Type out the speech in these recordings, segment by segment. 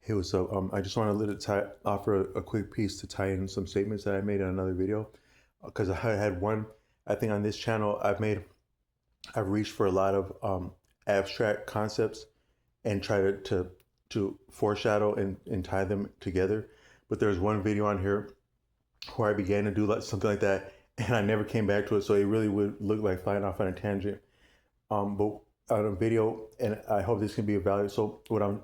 Hey, what's up? I just wanted to offer a quick piece to tie in some statements that I made in another video, because I had one. I think on this channel I've reached for a lot of abstract concepts and try to foreshadow and tie them together. But there's one video on here where I began to do something like that, and I never came back to it. So it really would look like flying off on a tangent. But on a video, and I hope this can be of value. So what I'm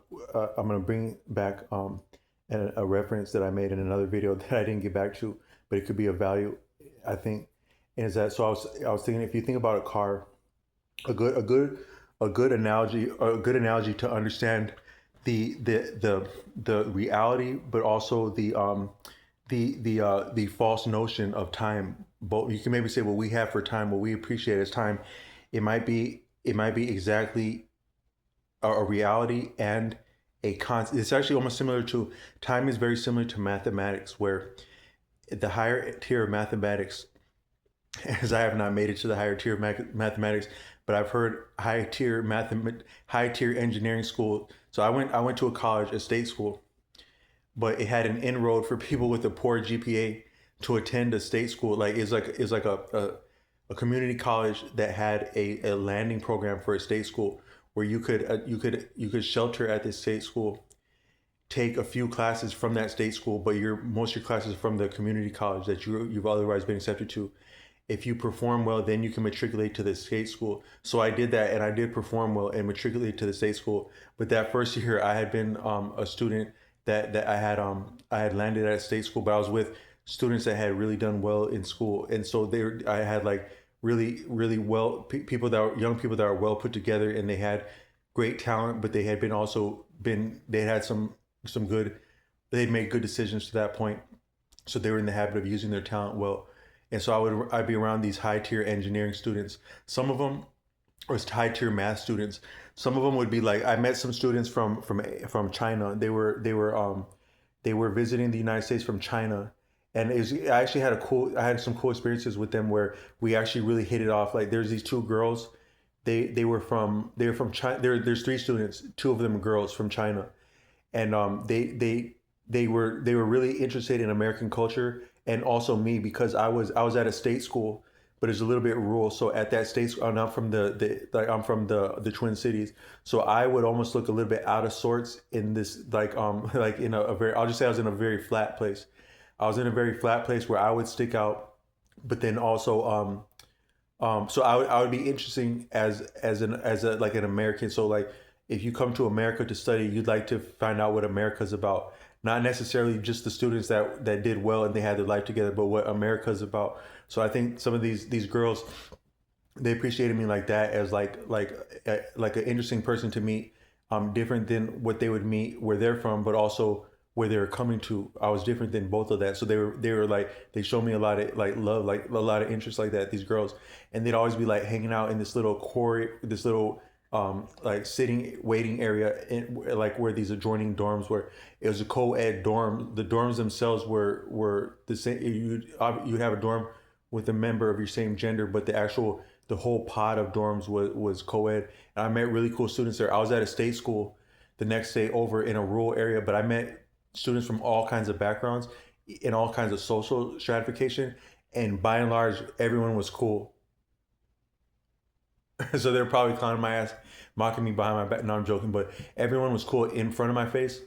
gonna bring back a reference that I made in another video that I didn't get back to, but it could be of value, I think. And is that so? I was thinking, if you think about a car, a good a good a good analogy, to understand the reality, but also the false notion of time. Both, you can maybe say what we have for time, what we appreciate as time. It might be exactly a reality and a concept. It's actually almost similar to time. Is very similar to mathematics, where the higher tier of mathematics, as I have not made it to the higher tier of mathematics, but I've heard high tier engineering school. So I went to a college, a state school, but it had an inroad for people with a poor GPA to attend a state school. Like it's like a community college that had a landing program for a state school where you could shelter at this state school, take a few classes from that state school, but most of your classes from the community college that you've otherwise been accepted to. If you perform well, then you can matriculate to the state school. So I did that, and I did perform well and matriculate to the state school. But that first year, I had been a student that I had landed at a state school, but I was with students that had really done well in school, and so I had like really well people that were young people that are well put together, and they had great talent, but they had been also been they had some good, they had made good decisions to that point, so they were in the habit of using their talent well. And so I'd be around these high tier engineering students. Some of them was high tier math students. Some of them would be like, I met some students from China. They were visiting the United States from China, and I actually I had some cool experiences with them where we actually really hit it off. Like there's these two girls. They were from China. There's three students. Two of them are girls from China, and they were really interested in American culture, and also me, because I was at a state school, but it's a little bit rural. So at that state school, I'm from I'm from the Twin Cities, so I would almost look a little bit out of sorts in this, like like in a very, I'll just say I was in a very flat place. I was in a very flat place where I would stick out, but then also so I would be interesting as a like an American. So like if you come to America to study, you'd like to find out what America's about. Not necessarily just the students that did well and they had their life together, but what America's about. So I think some of these girls, they appreciated me like that, as like an interesting person to meet, different than what they would meet where they're from, but also where they're coming to. I was different than both of that. So they were like, they showed me a lot of like love, like a lot of interest like that, these girls. And they'd always be like hanging out in this little quarry, this little like sitting waiting area like where these adjoining dorms were. It was a co-ed dorm. The dorms themselves were the same. You'd have a dorm with a member of your same gender, but the whole pod of dorms was co-ed. And I met really cool students there. I was at a state school the next day over in a rural area, but I met students from all kinds of backgrounds, in all kinds of social stratification, and by and large, everyone was cool. So they're probably clowning my ass, mocking me behind my back. No, I'm joking, but everyone was cool in front of my face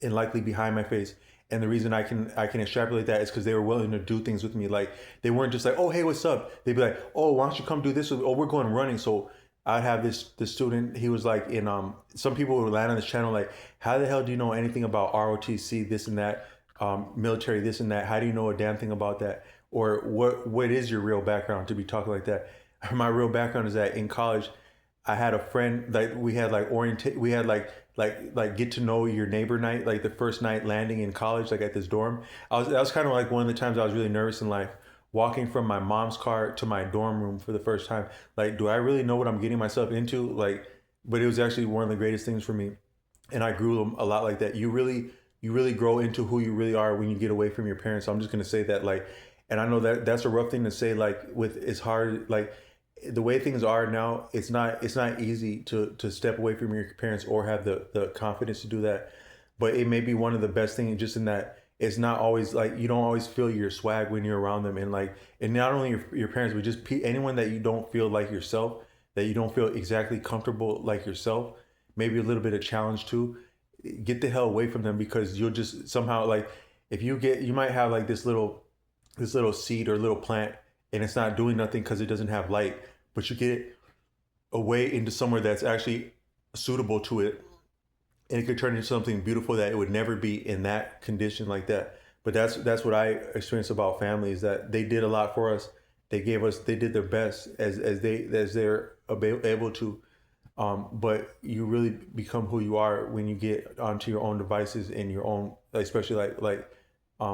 and likely behind my face. And the reason I can extrapolate that is because they were willing to do things with me. Like they weren't just like, oh hey, what's up? They'd be like, oh, why don't you come do this with me? Oh, we're going running. So I'd have this student. He was like in some people would land on this channel like, how the hell do you know anything about ROTC, this and that, military, this and that? How do you know a damn thing about that? Or what is your real background to be talking like that? My real background is that in college, I had a friend, like we had like we had like get to know your neighbor night, like the first night landing in college, like at this dorm. That was kind of like one of the times I was really nervous in life, walking from my mom's car to my dorm room for the first time. Like, do I really know what I'm getting myself into? Like, but it was actually one of the greatest things for me, and I grew a lot like that. You really grow into who you really are when you get away from your parents. So I'm just gonna say that, like, and I know that that's a rough thing to say. Like, with it's hard, like the way things are now, it's not easy to step away from your parents or have the confidence to do that. but it may be one of the best things just in that it's not always like you don't always feel your swag when you're around them, and like, and not only your parents, but just anyone that you don't feel like yourself, that you don't feel exactly comfortable like yourself, maybe a little bit of challenge too. Get the hell away from them, because you'll just somehow like, if you might have like this little seed or little plant, and it's not doing nothing because it doesn't have light, but you get it away into somewhere that's actually suitable to it, and it could turn into something beautiful that it would never be in that condition like that. But that's what I experienced about family, is that they did a lot for us. They did their best as they're able to. But you really become who you are when you get onto your own devices and your own, especially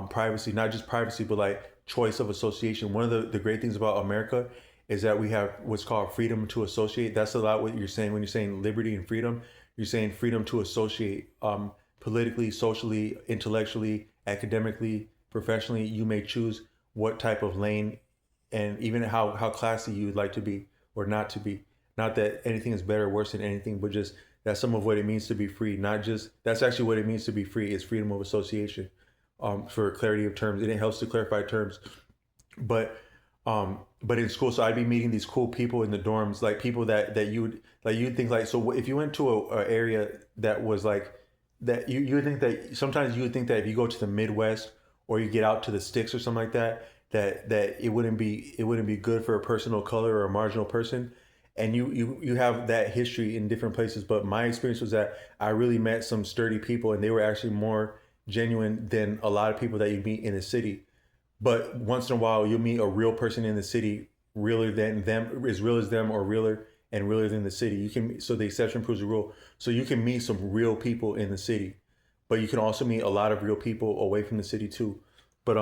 privacy, not just privacy, but like choice of association. One of the great things about America is that we have what's called freedom to associate. That's a lot what you're saying when you're saying liberty and freedom. You're saying freedom to associate, politically, socially, intellectually, academically, professionally. You may choose what type of lane, and even how classy you would like to be or not to be. Not that anything is better or worse than anything, but just that's some of what it means to be free. Not just that's actually what it means to be free is freedom of association, for clarity of terms, and it helps to clarify terms. But in school, so I'd be meeting these cool people in the dorms, like people that you would like, you'd think like, so if you went to a area that was like that, you would think that sometimes you would think that if you go to the Midwest or you get out to the sticks or something like that, that it wouldn't be good for a person of color or a marginal person. And you have that history in different places. But my experience was that I really met some sturdy people, and they were actually more genuine than a lot of people that you meet in the city. But once in a while, you'll meet a real person in the city, realer than them, as real as them, or realer and realer than the city. You can, so the exception proves the rule. So you can meet some real people in the city, but you can also meet a lot of real people away from the city too. But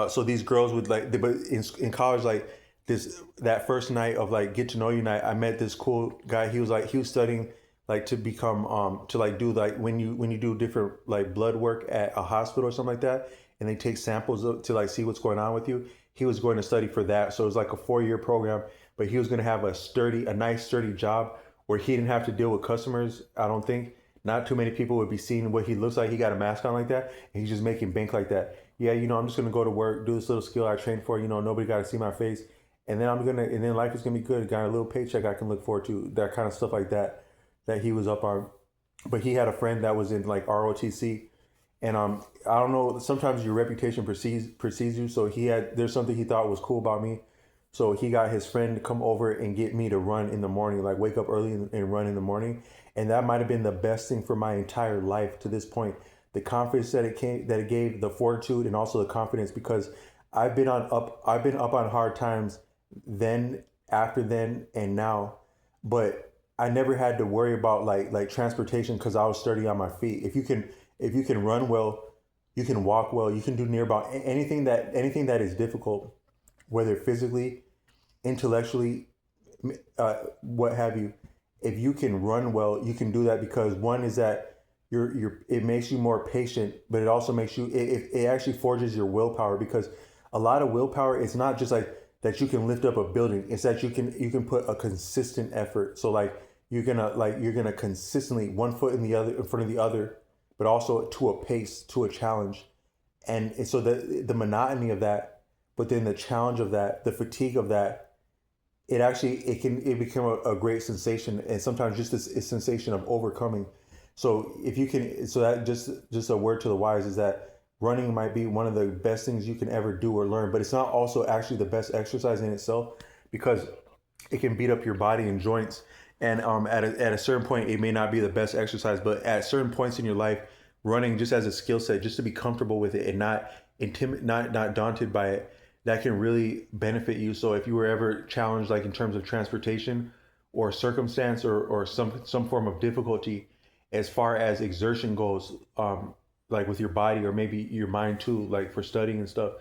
so these girls would like, but in college, like this that first night of like get to know you night, I met this cool guy. He was studying like to become to like do like when you do different like blood work at a hospital or something like that, and they take samples to like see what's going on with you. He was going to study for that, so it was like a 4-year program. But he was going to have a nice sturdy job where he didn't have to deal with customers. I don't think not too many people would be seeing what he looks like. He got a mask on like that, and he's just making bank like that. Yeah, I'm just gonna go to work, do this little skill I trained for. Nobody got to see my face, and then life is gonna be good. Got a little paycheck I can look forward to. That kind of stuff like that, that he was up on. But he had a friend that was in like ROTC, and I don't know. Sometimes your reputation precedes you. So there's something he thought was cool about me. So he got his friend to come over and get me to run in the morning, like wake up early and run in the morning. And that might have been the best thing for my entire life to this point. The confidence that it gave, the fortitude, and also the confidence, because I've been up on hard times then, after then, and now, but I never had to worry about like transportation because I was sturdy on my feet. If you can run well, you can walk well, you can do near about anything that is difficult, whether physically, intellectually, what have you. If you can run well, you can do that, because one is that it makes you more patient, but it also makes you it actually forges your willpower, because a lot of willpower is not just like that you can lift up a building. It's that you can put a consistent effort. So like you're gonna consistently one foot in front of the other, but also to a pace, to a challenge. And so the monotony of that, but then the challenge of that, the fatigue of that, it become a great sensation, and sometimes just this sensation of overcoming. So if you can, so that just a word to the wise is that running might be one of the best things you can ever do or learn, but it's not also actually the best exercise in itself, because it can beat up your body and joints. And at a certain point, it may not be the best exercise, but at certain points in your life, running just as a skill set, just to be comfortable with it and not daunted by it, that can really benefit you. So if you were ever challenged, like in terms of transportation or circumstance, or some form of difficulty as far as exertion goes, like with your body or maybe your mind too, like for studying and stuff,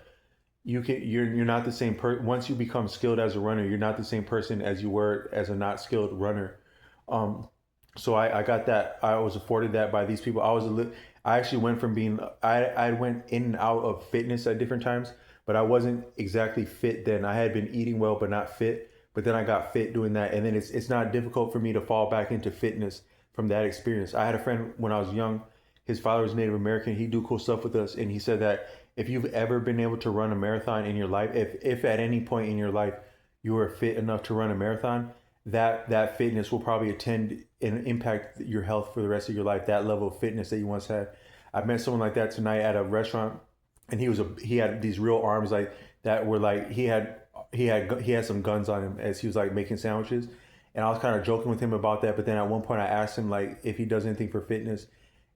you're not the same person. Once you become skilled as a runner, you're not the same person as you were as a not skilled runner. Um, so I got that. I was afforded that by these people. I actually went from being, I went in and out of fitness at different times, but I wasn't exactly fit then. I had been eating well, but not fit. But then I got fit doing that. And then it's not difficult for me to fall back into fitness from that experience. I had a friend when I was young, His father was Native American. He'd do cool stuff with us. And he said that if you've ever been able to run a marathon in your life, if at any point in your life you were fit enough to run a marathon, that fitness will probably attend and impact your health for the rest of your life. That level of fitness that you once had. I met someone like that tonight at a restaurant, and he had these real arms like that were like he had some guns on him as he was like making sandwiches. And I was kind of joking with him about that, but then at one point I asked him like if he does anything for fitness,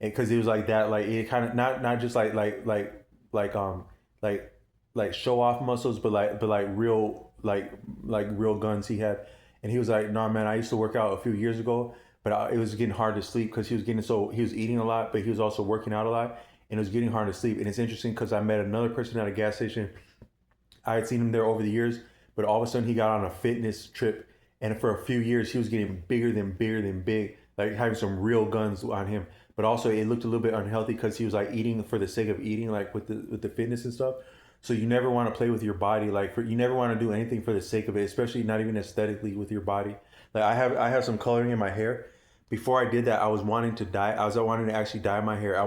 and because he was like that, like it kind of not just like like show off muscles, but like real like real guns he had. And he was like, "No, man, I used to work out a few years ago, but it was getting hard to sleep because he was eating a lot, but he was also working out a lot, and it was getting hard to sleep." And it's interesting because I met another person at a gas station. I had seen him there over the years, but all of a sudden he got on a fitness trip, and for a few years he was getting bigger than big, like having some real guns on him. But also it looked a little bit unhealthy because he was like eating for the sake of eating, like with the fitness and stuff. So you never want to play with your body, like you never want to do anything for the sake of it, especially not even aesthetically with your body. Like I have some coloring in my hair. Before I did that, I was wanting to dye. I was wanting to actually dye my hair.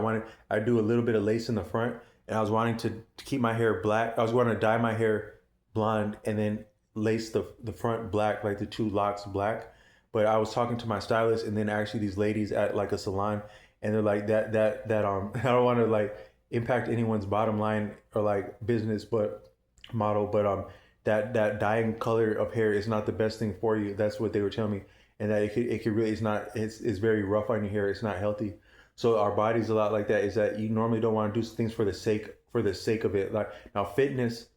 I do a little bit of lace in the front, and I was wanting to keep my hair black. I was going to dye my hair blonde and then lace the front black, like the two locks black. But I was talking to my stylist, and then actually these ladies at like a salon, and they're like that I don't want to like impact anyone's bottom line or like business but model, but that dyeing color of hair is not the best thing for you. That's what they were telling me. And that it could really, it's very rough on your hair. It's not healthy. So our body's a lot like that, is that you normally don't want to do things for the sake of it. Like now fitness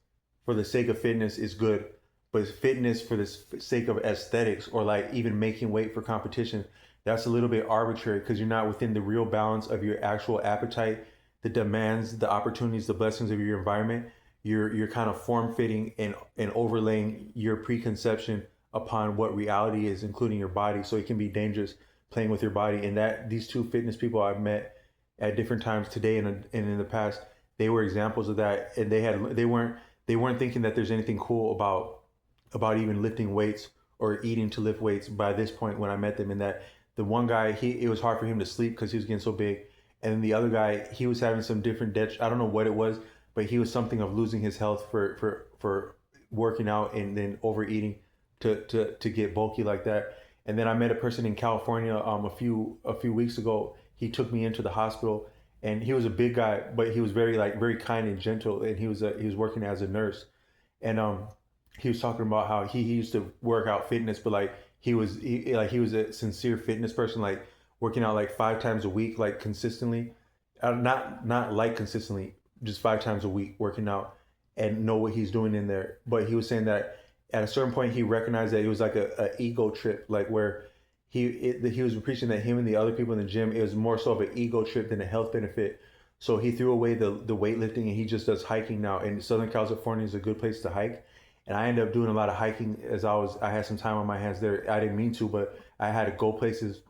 for the sake of fitness is good, but fitness for the sake of aesthetics or like even making weight for competition, that's a little bit arbitrary because you're not within the real balance of your actual appetite, the demands, the opportunities, the blessings of your environment. You're kind of form fitting and overlaying your preconception upon what reality is, including your body. So it can be dangerous playing with your body. And that these two fitness people I've met at different times today and in the past, they were examples of that. And they weren't thinking that there's anything cool about even lifting weights or eating to lift weights by this point when I met them. And that the one guy, it was hard for him to sleep because he was getting so big. And then the other guy, he was having some different I don't know what it was, but he was something of losing his health for working out and then overeating to get bulky like that. And then I met a person in California a few weeks ago. He took me into the hospital, and he was a big guy, but he was very kind and gentle, and he was working as a nurse. And he was talking about how he used to work out fitness, but like he was a sincere fitness person, like working out like 5 times a week, like consistently, not like consistently, just 5 times a week working out, and know what he's doing in there. But he was saying that at a certain point he recognized that it was like a ego trip, like where he was preaching that him and the other people in the gym, it was more so of an ego trip than a health benefit. So he threw away the weightlifting, and he just does hiking now. And Southern California is a good place to hike. And I ended up doing a lot of hiking as I had some time on my hands there. I didn't mean to, but I had to go places.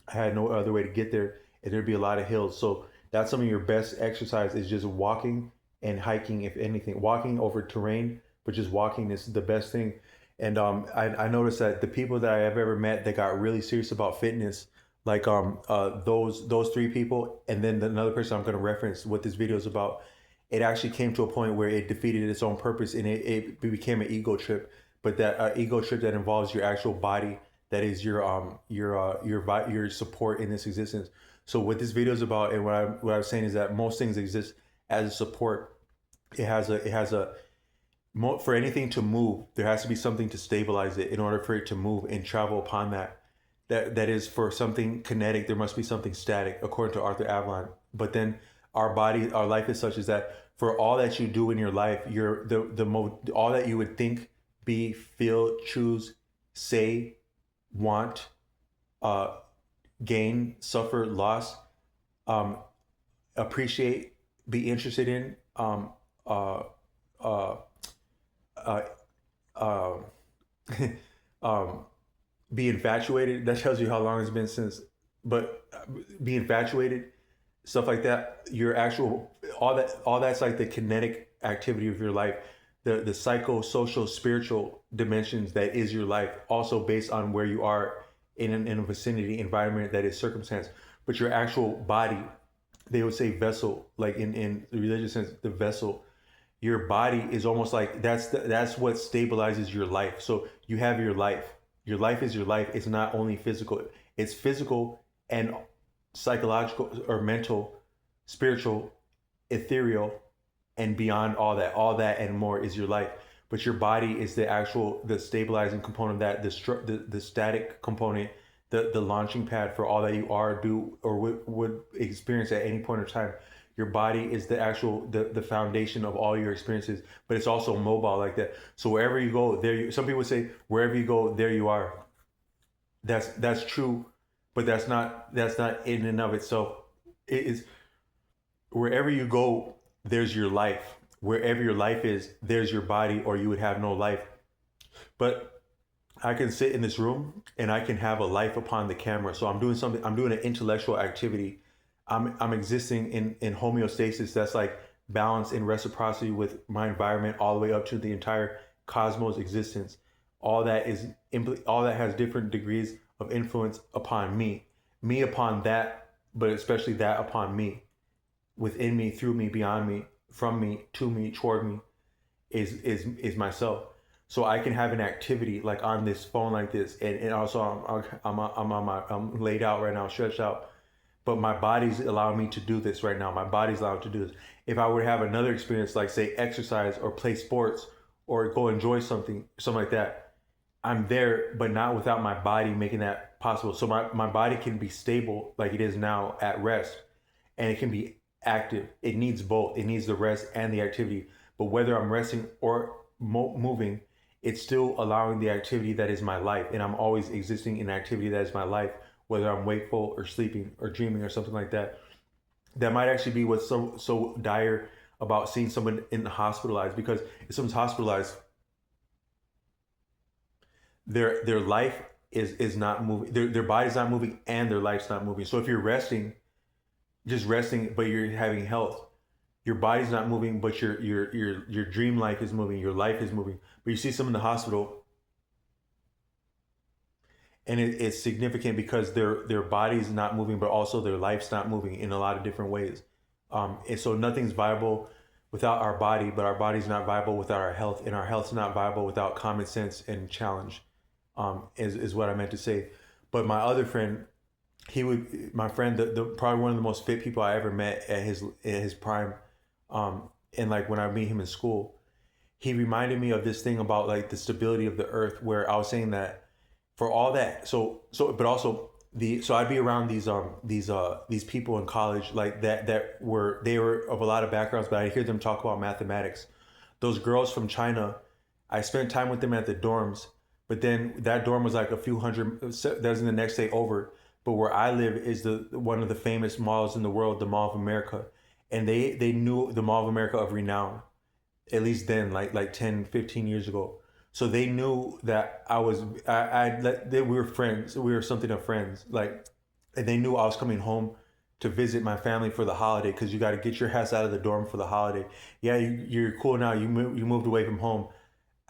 I had no other way to get there, and there'd be a lot of hills. So that's some of your best exercise is just walking and hiking. If anything, walking over terrain, but just walking is the best thing. And I noticed that the people that I have ever met that got really serious about fitness, like those three people, and then another person I'm going to reference what this video is about, it actually came to a point where it defeated its own purpose, and it became an ego trip. But that ego trip that involves your actual body, that is your support in this existence. So what this video is about, and what I'm saying is that most things exist as a support. It has a for anything to move, there has to be something to stabilize it in order for it to move and travel upon that. That is, for something kinetic, there must be something static, according to Arthur Avalon. But then our life is such is that for all that you do in your life, all that you would think, be, feel, choose, say, want, gain, suffer, loss, appreciate, be interested in, uh, uh, uh, um, um, be infatuated. That tells you how long it's been since. But be infatuated, stuff like that. Your actual all that's like the kinetic activity of your life, the psychosocial, spiritual dimensions that is your life. Also based on where you are in a vicinity environment that is circumstance. But your actual body they would say vessel, like in the religious sense, the vessel. Your body is almost like that's what stabilizes your life. So you have your life. Your life is your life. It's not only physical. It's physical and psychological or mental, spiritual, ethereal, and beyond all that. All that and more is your life. But your body is the stabilizing component of that, the static component, the launching pad for all that you are, do, or would experience at any point in time. Your body is the foundation of all your experiences, but it's also mobile like that. So wherever you go, some people say wherever you go, there you are. That's true, but that's not in and of itself. It is wherever you go, there's your life. Wherever your life is, there's your body, or you would have no life. But I can sit in this room and I can have a life upon the camera. So I'm doing something. I'm doing an intellectual activity. I'm existing in homeostasis. That's like balance and reciprocity with my environment, all the way up to the entire cosmos existence. All that is all that has different degrees of influence upon me upon that, but especially that upon me, within me, through me, beyond me, from me, to me, toward me, is myself. So I can have an activity like on this phone like this, and also I'm laid out right now, stretched out, but my body's allowing me to do this right now. My body's allowed to do this. If I were to have another experience, like say exercise or play sports or go enjoy something like that, I'm there, but not without my body making that possible. So my body can be stable like it is now at rest, and it can be active. It needs both. It needs the rest and the activity. But whether I'm resting or moving, it's still allowing the activity that is my life. And I'm always existing in activity that is my life, whether I'm wakeful or sleeping or dreaming or something like that. That might actually be what's so dire about seeing someone hospitalized, because if someone's hospitalized, their life is not moving, their body's not moving, and their life's not moving. So if you're resting, just resting, but you're having health, your body's not moving, but your dream life is moving, your life is moving. But you see someone in the hospital, and it's significant because their body's not moving, but also their life's not moving in a lot of different ways. And so nothing's viable without our body, but our body's not viable without our health, and our health's not viable without common sense and challenge. Is what I meant to say. But my other friend, my friend, the probably one of the most fit people I ever met at his prime, and like when I meet him in school, he reminded me of this thing about like the stability of the earth, where I was saying that for all that, but also so I'd be around these people in college like that they were of a lot of backgrounds, but I hear them talk about mathematics. Those girls from China, I spent time with them at the dorms, but then that dorm was like a few hundred. That was in the next day over. But where I live is the one of the famous malls in the world, the Mall of America, and they knew the Mall of America of renown, at least then, like 10, 15 years ago. So they knew that we were friends. We were something of friends. Like, and they knew I was coming home to visit my family for the holiday, because you got to get your ass out of the dorm for the holiday. Yeah, you're cool now. You moved away from home.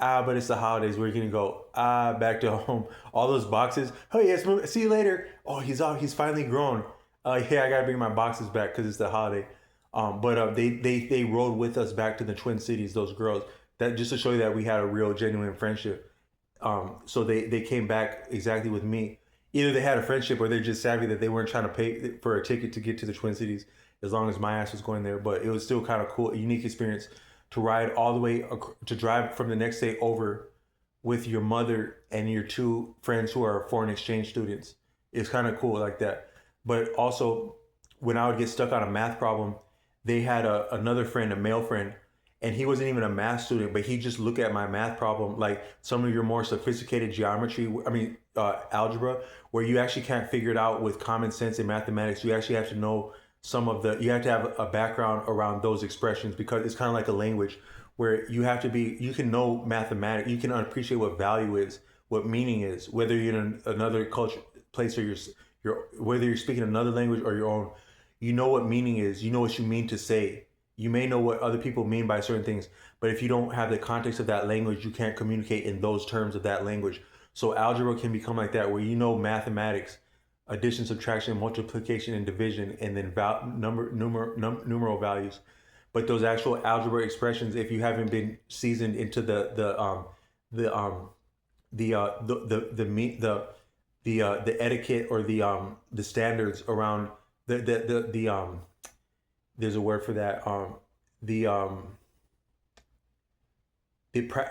But it's the holidays. We're gonna go back to home. All those boxes. Oh yes, see you later. Oh, he's off. He's finally grown. Yeah, I gotta bring my boxes back because it's the holiday. But they rode with us back to the Twin Cities. Those girls. That just to show you that we had a real genuine friendship. So they came back exactly with me. Either they had a friendship, or they're just savvy that they weren't trying to pay for a ticket to get to the Twin Cities, as long as my ass was going there. But it was still kind of cool, a unique experience to ride all the way, to drive from the next day over with your mother and your two friends who are foreign exchange students. It's kind of cool like that. But also, when I would get stuck on a math problem, they had another friend, a male friend, and he wasn't even a math student, but he just looked at my math problem like some of your more sophisticated geometry, algebra, where you actually can't figure it out with common sense in mathematics. You actually have to know you have to have a background around those expressions, because it's kind of like a language where you can know mathematics, you can appreciate what value is, what meaning is, whether you're in another culture, place, or whether you're speaking another language or your own, you know what meaning is, you know what you mean to say. You may know what other people mean by certain things, but if you don't have the context of that language, you can't communicate in those terms of that language. So algebra can become like that, where you know mathematics, addition, subtraction, multiplication, and division, and then numeral values. But those actual algebra expressions, if you haven't been seasoned into the the etiquette or the standards around the there's a word for that, the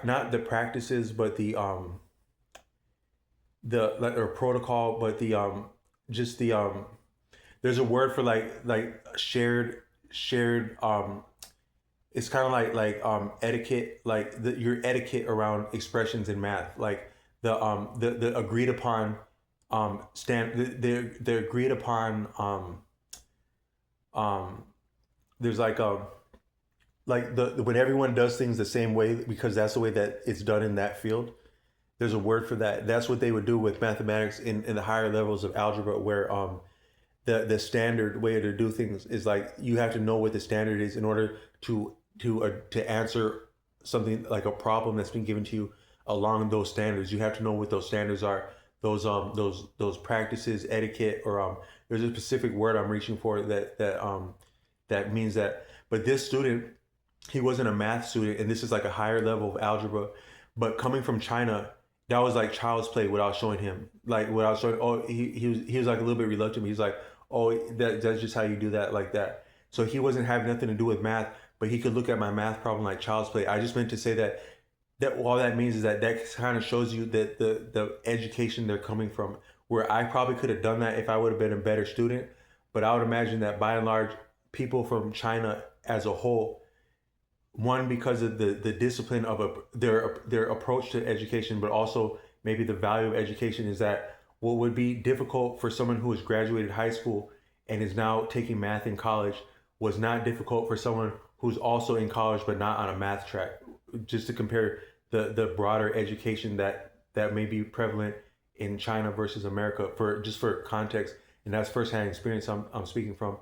not the practices, but the like, or protocol, but just the there's a word for like shared it's kind of like etiquette, like your etiquette around expressions in math, like the agreed upon the agreed upon um there's like the when everyone does things the same way because that's the way that it's done in that field. There's a word for that. That's what they would do with mathematics in the higher levels of algebra, where the standard way to do things is like you have to know what the standard is in order to answer something like a problem that's been given to you along those standards. You have to know what those standards are. Those practices, etiquette, or there's a specific word I'm reaching for that means that. But this student, he wasn't a math student, and this is like a higher level of algebra. But coming from China, that was like child's play. What I was showing him, like what I was showing. Oh, he was like a little bit reluctant. He's like, oh, that's just how you do that, like that. So he wasn't having nothing to do with math, but he could look at my math problem like child's play. I just meant to say that all that means is that kind of shows you that the education they're coming from. Where I probably could have done that if I would have been a better student, but I would imagine that by and large, people from China as a whole, one because of the discipline of their approach to education, but also maybe the value of education is that what would be difficult for someone who has graduated high school and is now taking math in college was not difficult for someone who's also in college but not on a math track. Just to compare the broader education that may be prevalent in China versus America, for context, and that's firsthand experience I'm speaking from.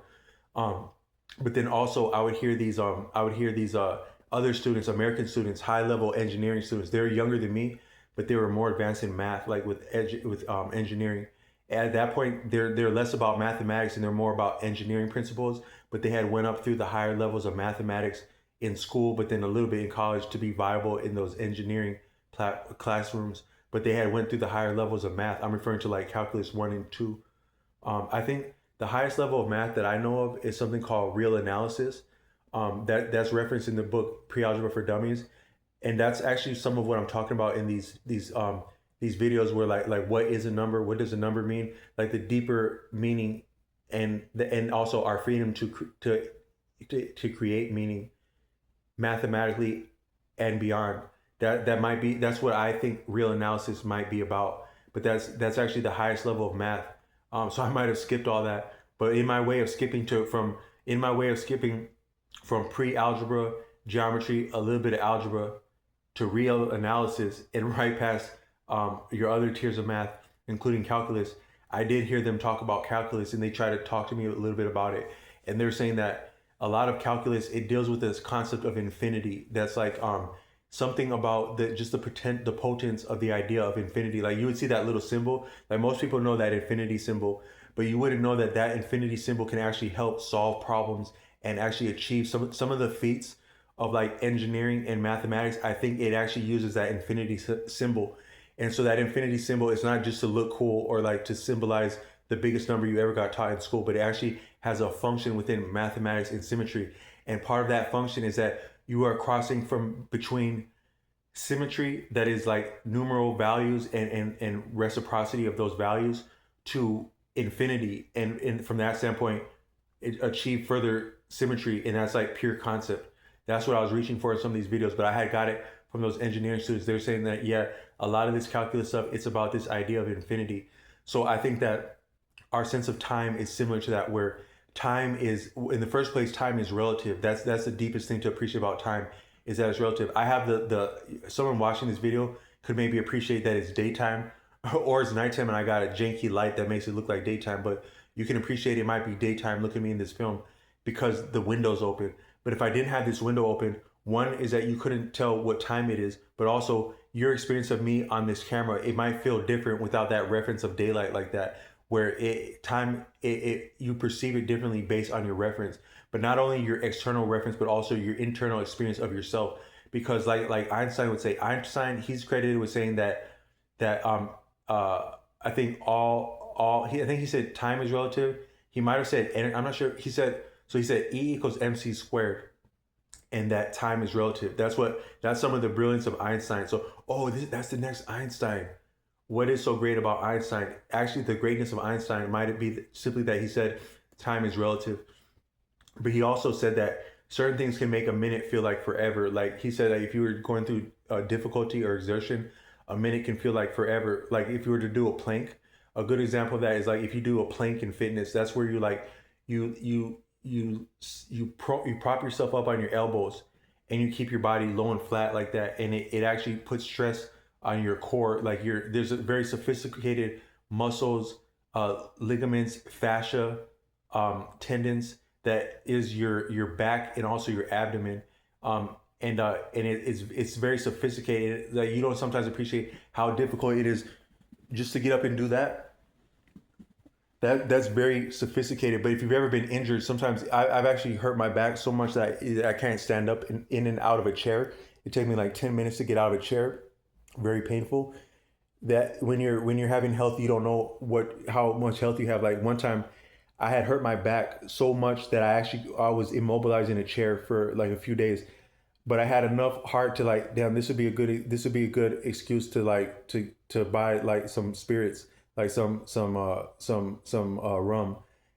But then also I would hear these other students, American students, high level engineering students. They're younger than me, but they were more advanced in math, like with engineering. At that point, they're less about mathematics and they're more about engineering principles. But they had went up through the higher levels of mathematics in school, but then a little bit in college to be viable in those engineering classrooms. But they had went through the higher levels of math. I'm referring to like calculus 1 and 2. I think the highest level of math that I know of is something called real analysis. That's referenced in the book Pre-Algebra for Dummies, and that's actually some of what I'm talking about in these videos where like what is a number, what does a number mean, like the deeper meaning, and also our freedom to create meaning mathematically and beyond. That's what I think real analysis might be about. But that's actually the highest level of math. So I might have skipped all that, but in my way of skipping from pre-algebra geometry, a little bit of algebra, to real analysis, and right past your other tiers of math, including calculus. I did hear them talk about calculus, and they try to talk to me a little bit about it. And they're saying that a lot of calculus, it deals with this concept of infinity. That's like something about the potence of the idea of infinity. Like you would see that little symbol. Like most people know that infinity symbol, but you wouldn't know that infinity symbol can actually help solve problems and actually achieve some of the feats of like engineering and mathematics. I think it actually uses that infinity symbol. And so that infinity symbol is not just to look cool or like to symbolize the biggest number you ever got taught in school, but it actually has a function within mathematics and symmetry. And part of that function is that you are crossing from between symmetry, that is like numeral values and reciprocity of those values, to infinity. And from that standpoint, it achieve further symmetry. And that's like pure concept. That's what I was reaching for in some of these videos, but I had got it from those engineering students. They're saying that, yeah, a lot of this calculus stuff, it's about this idea of infinity. So I think that our sense of time is similar to that, where time is, in the first place, time is relative. That's the deepest thing to appreciate about time, is that it's relative. I have someone watching this video could maybe appreciate that it's daytime or it's nighttime and I got a janky light that makes it look like daytime, but you can appreciate it might be daytime looking at me in this film because the window's open. But if I didn't have this window open, one is that you couldn't tell what time it is, but also your experience of me on this camera, it might feel different without that reference of daylight like that. where you perceive it differently based on your reference, but not only your external reference, but also your internal experience of yourself. Because like Einstein would say, he's credited with saying that I think I think he said time is relative. He might have said, and I'm not sure. He said E equals mc squared, and that time is relative. That's some of the brilliance of Einstein. So, that's the next Einstein. What is so great about Einstein? Actually, the greatness of Einstein might be simply that he said time is relative, but he also said that certain things can make a minute feel like forever. Like he said that if you were going through difficulty or exertion, a minute can feel like forever. Like if you were to do a plank, a good example of that is like if you do a plank in fitness, that's where you like you prop yourself up on your elbows and you keep your body low and flat like that, and it actually puts stress on your core. Like there's a very sophisticated muscles, ligaments, fascia, tendons that is your back and also your abdomen. It's very sophisticated. Like you don't sometimes appreciate how difficult it is just to get up and do that. That's very sophisticated. But if you've ever been injured, sometimes I've actually hurt my back so much that I can't stand up in and out of a chair. It takes me like 10 minutes to get out of a chair. Very painful. That when you're having health, you don't know how much health you have. Like one time, I had hurt my back so much that I was immobilized in a chair for like a few days. But I had enough heart to like, damn, this would be a good excuse to like to buy like some spirits, like some rum,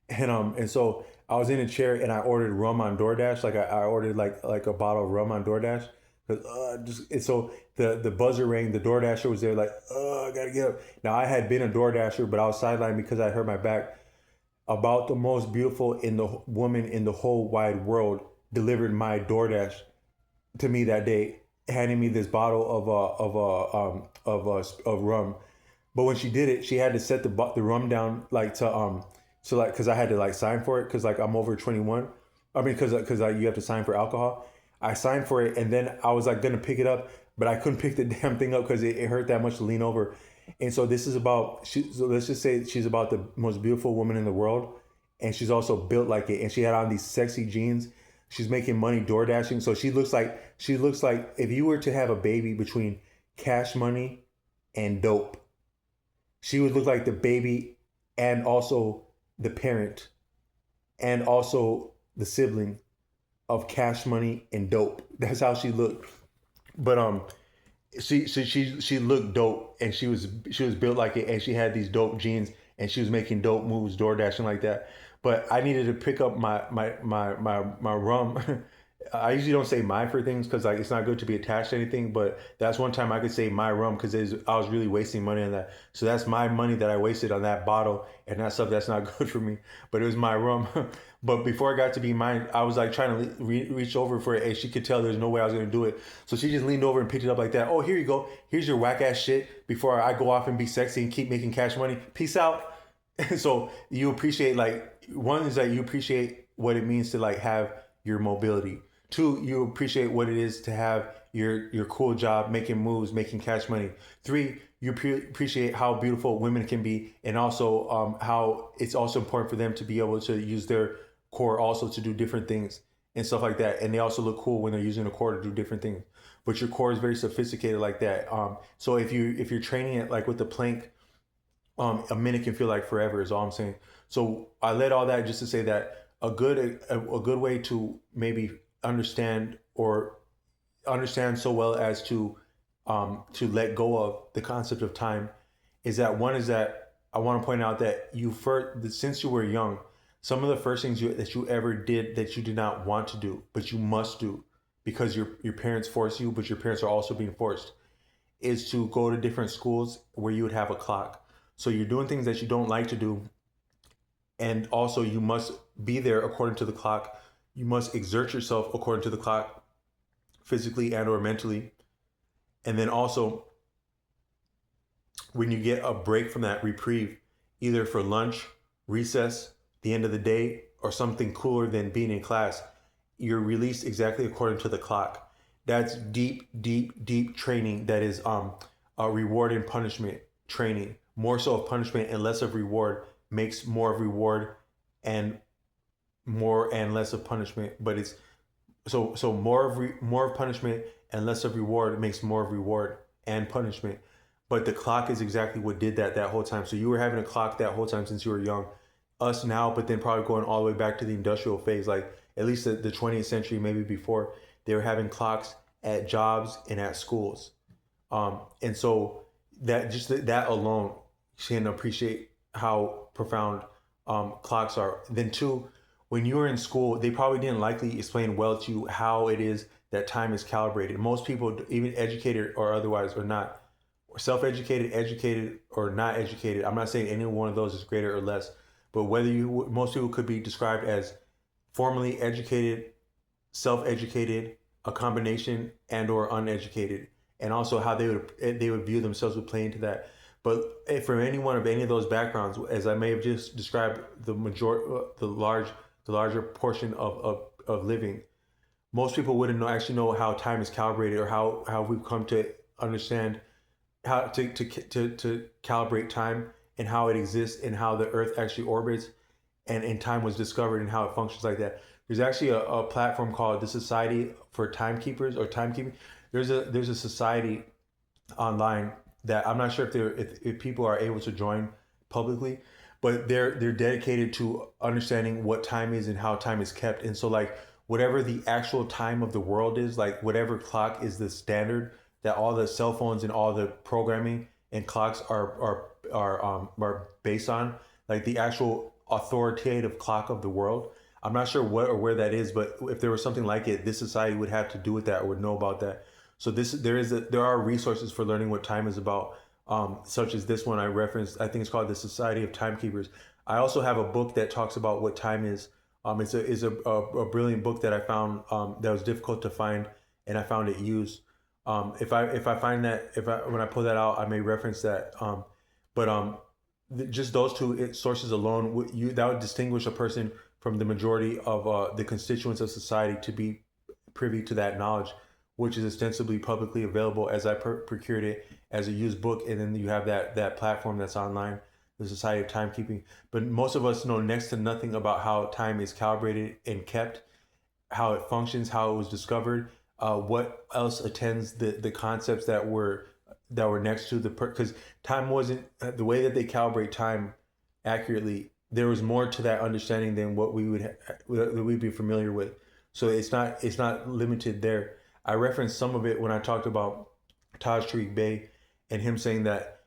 and so I was in a chair and I ordered rum on DoorDash. Like I ordered like a bottle of rum on DoorDash. And so the buzzer rang. The DoorDasher was there. Like, I gotta get up. Now I had been a DoorDasher, but I was sidelined because I hurt my back. About the most beautiful woman in the whole wide world delivered my DoorDash to me that day, handing me this bottle of rum. But when she did it, she had to set the rum down like so like because I had to like sign for it because like I'm over 21. I mean because like you have to sign for alcohol. I signed for it and then I was like gonna pick it up, but I couldn't pick the damn thing up because it hurt that much to lean over. And so this is about so let's just say she's about the most beautiful woman in the world, and she's also built like it, and she had on these sexy jeans. She's making money door dashing, so she looks like if you were to have a baby between Cash Money and Dope, she would look like the baby and also the parent and also the sibling of Cash Money and Dope. That's how she looked. But she looked dope, and she was built like it, and she had these dope jeans, and she was making dope moves, door dashing like that. But I needed to pick up my rum. I usually don't say my for things because like it's not good to be attached to anything. But that's one time I could say my rum because I was really wasting money on that. So that's my money that I wasted on that bottle and that stuff that's not good for me. But it was my rum. But before it got to be mine, I was like trying to reach over for it, and she could tell there's no way I was gonna do it. So she just leaned over and picked it up like that. Oh, here you go. Here's your whack ass shit. Before I go off and be sexy and keep making cash money. Peace out. So you appreciate like one is that you appreciate what it means to like have your mobility. Two, you appreciate what it is to have your cool job, making moves, making cash money. Three, you appreciate how beautiful women can be, and also how it's also important for them to be able to use their core also to do different things and stuff like that. And they also look cool when they're using the core to do different things. But your core is very sophisticated like that. So if you're training it like with the plank, a minute can feel like forever is all I'm saying. So I led all that just to say that a good way to maybe understand so well as to let go of the concept of time is that I want to point out that since you were young, some of the first things that you ever did that you did not want to do but you must do because your parents force you, but your parents are also being forced, is to go to different schools where you would have a clock. So you're doing things that you don't like to do, and also you must be there according to the clock. You must exert yourself according to the clock, physically and or mentally. And then also, when you get a break from that reprieve, either for lunch, recess, the end of the day, or something cooler than being in class, you're released exactly according to the clock. That's deep, deep, deep training. That is a reward and punishment training, more so of punishment and less of reward makes more of reward and more and less of punishment. But it's so more of punishment and less of reward makes more of reward and punishment. But the clock is exactly what did that whole time. So you were having a clock that whole time since you were young. Us now, but then probably going all the way back to the industrial phase, like at least the 20th century, maybe before, they were having clocks at jobs and at schools. And so that just that alone, you can appreciate how profound clocks are. Then two, when you were in school, they probably didn't likely explain well to you how it is that time is calibrated. Most people, even educated or otherwise, or not, self-educated, educated, or not educated. I'm not saying any one of those is greater or less, but most people could be described as formally educated, self-educated, a combination, and or uneducated, and also how they would view themselves would play into that. But from anyone of any of those backgrounds, as I may have just described, the larger portion of living, most people wouldn't know how time is calibrated, or how we've come to understand how to calibrate time, and how it exists, and how the earth actually orbits, and time was discovered, and how it functions like that. There's actually a platform called the Society for Timekeepers, or Timekeeping. There's a society online that I'm not sure if people are able to join publicly, but they're dedicated to understanding what time is and how time is kept. And so, like, whatever the actual time of the world is, like whatever clock is the standard that all the cell phones and all the programming and clocks are based on, like the actual authoritative clock of the world. I'm not sure what or where that is, but if there was something like it, this society would have to do with that, or would know about that. So there are resources for learning what time is about, such as this one I referenced. I think it's called the Society of Timekeepers. I also have a book that talks about what time is. It's a brilliant book that I found, that was difficult to find, and I found it used. If I find that, when I pull that out, I may reference that. But just those two sources alone, that would distinguish a person from the majority of the constituents of society to be privy to that knowledge, which is ostensibly publicly available, as I procured it as a used book. And then you have that platform that's online, the Society of Timekeeping. But most of us know next to nothing about how time is calibrated and kept, how it functions, how it was discovered, what else attends the concepts that were next to because time wasn't the way that they calibrate time accurately. There was more to that understanding than what we'd be familiar with. So it's not limited there. I referenced some of it when I talked about Taj Tariq Bey and him saying that,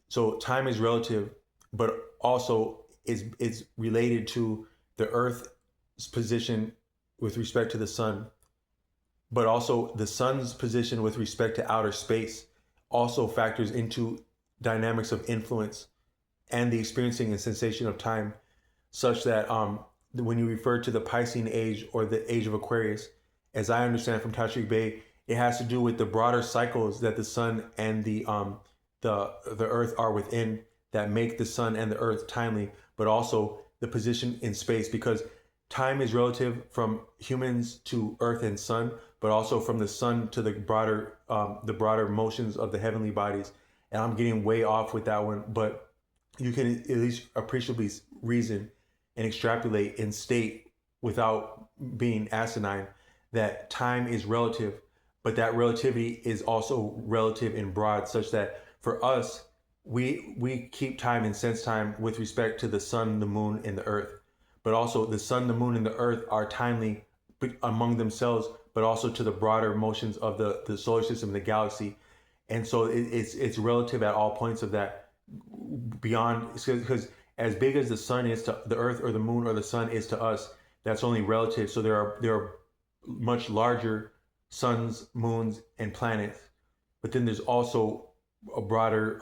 so time is relative, but also it's related to the Earth's position with respect to the sun, but also the sun's position with respect to outer space also factors into dynamics of influence and the experiencing and sensation of time, such that when you refer to the Piscean age or the age of Aquarius, as I understand from Tashriq Bey, it has to do with the broader cycles that the sun and the earth are within, that make the sun and the earth timely, but also the position in space, because time is relative from humans to earth and sun, but also from the sun to the broader motions of the heavenly bodies. And I'm getting way off with that one, but you can at least appreciably reason and extrapolate and state without being asinine that time is relative, but that relativity is also relative and broad, such that for us, we keep time and sense time with respect to the sun, the moon, and the earth. But also the sun, the moon, and the earth are timely among themselves, but also to the broader motions of the solar system, the galaxy. And so it's relative at all points of that, beyond, because as big as the sun is to the earth, or the moon or the sun is to us, that's only relative. So there are much larger suns, moons, and planets, but then there's also a broader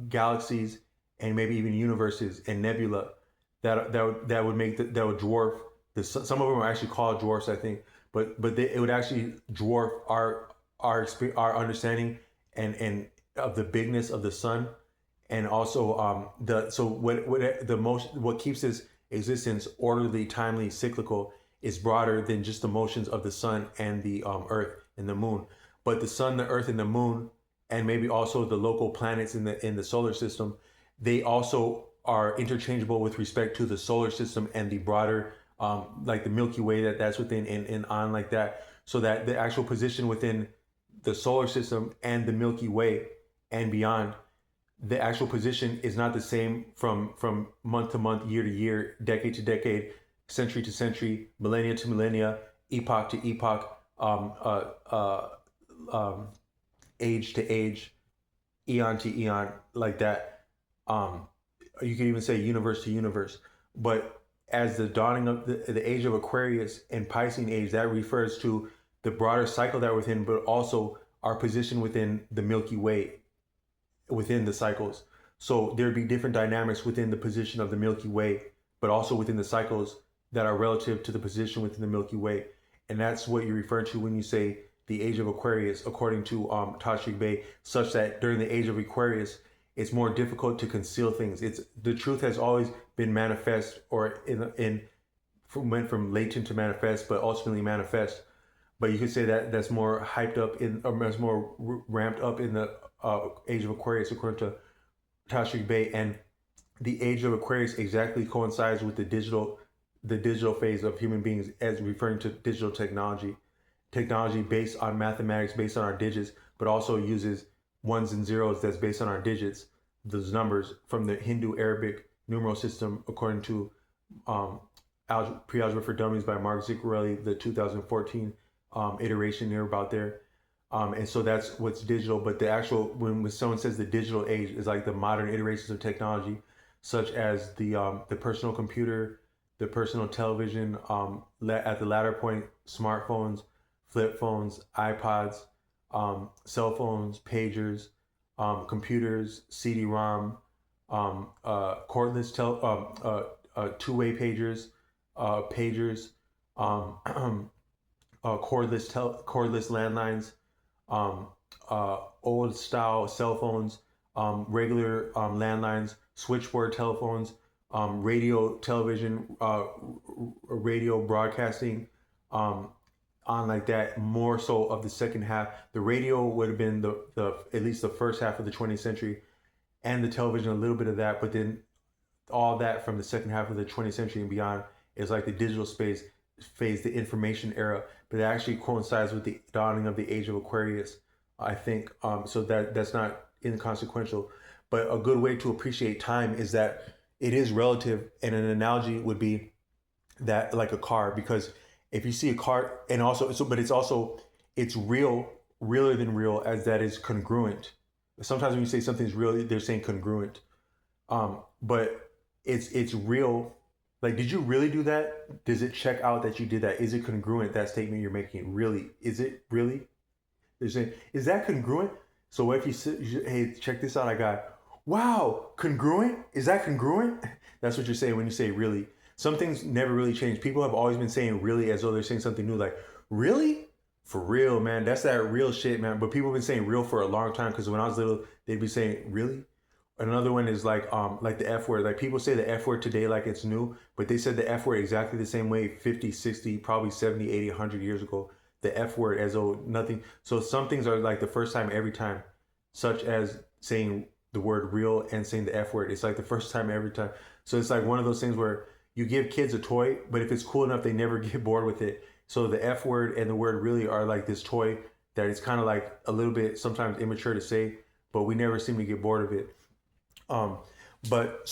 galaxies, and maybe even universes and nebula that would dwarf the sun. Some of them are actually called dwarfs, I think, but it would actually dwarf our understanding and of the bigness of the sun. And also what keeps its existence orderly, timely, cyclical is broader than just the motions of the sun and the earth and the moon. But the sun, the earth, and the moon, and maybe also the local planets in the solar system, they also are interchangeable with respect to the solar system and the broader, like the Milky Way that's within and on like that. So that the actual position within the solar system and the Milky Way and beyond, the actual position is not the same from month to month, year to year, decade to decade, century to century, millennia to millennia, epoch to epoch, um, age to age, eon to eon, like that. Um, you could even say universe to universe. But as the dawning of the age of Aquarius and Piscean age, that refers to the broader cycle that we're within, but also our position within the Milky Way, within the cycles. So there'd be different dynamics within the position of the Milky Way, but also within the cycles that are relative to the position within the Milky Way. And that's what you refer to when you say the age of Aquarius, according to Tashik Bey, such that during the age of Aquarius, it's more difficult to conceal things. It's the truth has always been manifest, or went from latent to manifest, but ultimately manifest. But you could say that that's more hyped up or that's more ramped up in the age of Aquarius, according to Tashik Bey. And the age of Aquarius exactly coincides with the digital phase of human beings, as referring to digital technology based on mathematics, based on our digits, but also uses ones and zeros that's based on our digits, those numbers from the Hindu Arabic numeral system, according to Pre-Algebra for Dummies by Mark Ziccarelli, the 2014 iteration near about there. And so that's what's digital. But the actual, when someone says the digital age, is like the modern iterations of technology, such as the personal computer, the personal television, at the latter point, smartphones, flip phones, iPods, cell phones, pagers, computers, CD-ROM, cordless two-way pagers, cordless landlines, old style cell phones, regular landlines, switchboard telephones, radio, television, radio broadcasting, on like that, more so of the second half. The radio would have been the at least the first half of the 20th century, and the television a little bit of that, but then all that from the second half of the 20th century and beyond is like the digital space phase, the information era. But it actually coincides with the dawning of the age of Aquarius, I think. So that's not inconsequential. But a good way to appreciate time is that it is relative, and an analogy would be that like a car, because if you see a car, and also but it's realer than real, as that is congruent. Sometimes when you say something's real, they're saying congruent. But it's real. Like, did you really do that? Does it check out that you did that? Is it congruent, that statement you're making? Really? Is it really? They're saying, is that congruent? So what if hey, check this out, I got, wow, congruent? Is that congruent? That's what you're saying when you say really. Some things never really change. People have always been saying really as though they're saying something new, like, really? For real, man. That's that real shit, man. But people have been saying real for a long time, because when I was little, they'd be saying really. Another one is like the F word. Like, people say the F word today like it's new, but they said the F word exactly the same way 50, 60, probably 70, 80, 100 years ago. The F word, as though nothing. So some things are like the first time every time, such as saying the word real and saying the F word. It's like the first time every time. So it's like one of those things where you give kids a toy, but if it's cool enough, they never get bored with it. So the F word and the word really are like this toy that is kind of like a little bit sometimes immature to say, but we never seem to get bored of it. But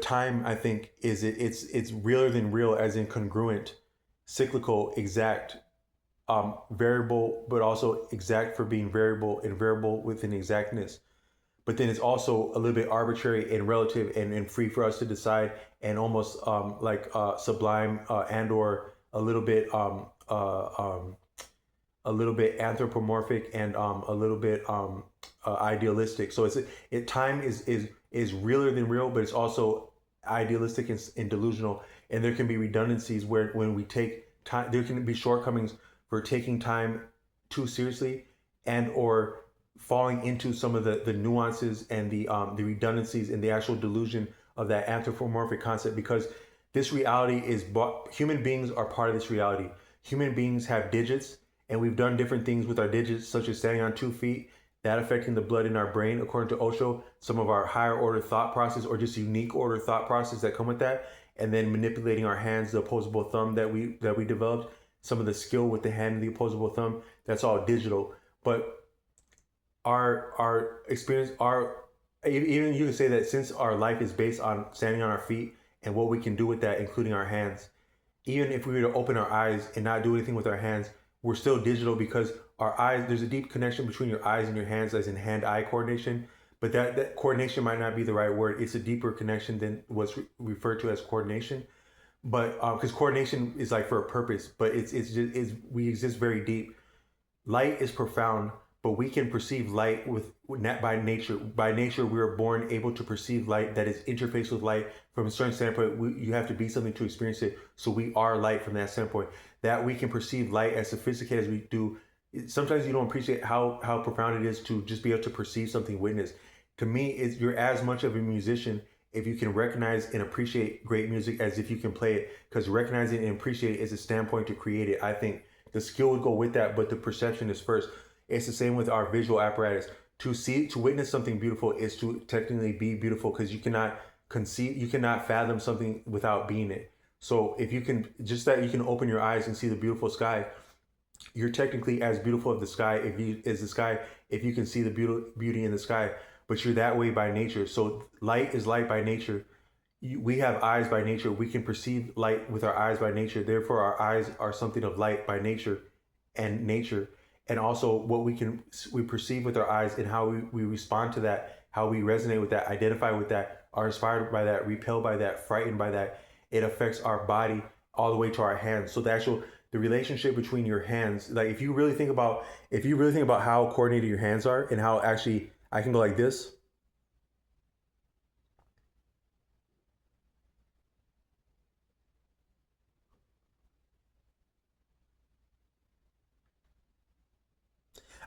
time, I think, it's realer than real, as in congruent, cyclical, exact, variable, but also exact for being variable, and variable with an exactness. But then it's also a little bit arbitrary and relative, and free for us to decide, and almost sublime, and or a little bit anthropomorphic, and a little bit idealistic. So time is realer than real, but it's also idealistic and delusional. And there can be redundancies where when we take time, there can be shortcomings for taking time too seriously, and or falling into some of the nuances and the redundancies in the actual delusion of that anthropomorphic concept, because this reality is, human beings are part of this reality. Human beings have digits, and we've done different things with our digits, such as standing on 2 feet. that affecting the blood in our brain, according to Osho, some of our higher order thought process or just unique order thought process that come with that, and then manipulating our hands, the opposable thumb that we developed, some of the skill with the hand and the opposable thumb, that's all digital. But our experience, our even you can say that since our life is based on standing on our feet and what we can do with that, including our hands, even if we were to open our eyes and not do anything with our hands, we're still digital because our eyes, there's a deep connection between your eyes and your hands, as in hand-eye coordination. But that coordination might not be the right word. It's a deeper connection than what's referred to as coordination. But because coordination is like for a purpose, but it's we exist very deep. Light is profound, but we can perceive light with by nature. By nature, we are born able to perceive light that is interfaced with light from a certain standpoint. You have to be something to experience it. So we are light from that standpoint. That we can perceive light as sophisticated as we do. Sometimes you don't appreciate how profound it is to just be able to perceive something, witness. To me, you're as much of a musician if you can recognize and appreciate great music as if you can play it. Because recognizing and appreciate it is a standpoint to create it. I think the skill would go with that, but the perception is first. It's the same with our visual apparatus. To witness something beautiful is to technically be beautiful, because you cannot conceive, you cannot fathom something without being it. So if you can, just that you can open your eyes and see the beautiful sky, you're technically as beautiful of the sky if you can see the beauty in the sky. But you're that way by nature. So light is light by nature. We have eyes by nature. We can perceive light with our eyes by nature. Therefore, our eyes are something of light by nature, and also what we perceive with our eyes, and how we respond to that, how we resonate with that, identify with that, are inspired by that, repelled by that, frightened by that. It affects our body all the way to our hands. So the relationship between your hands, like if you really think about how coordinated your hands are, and how actually I can go like this.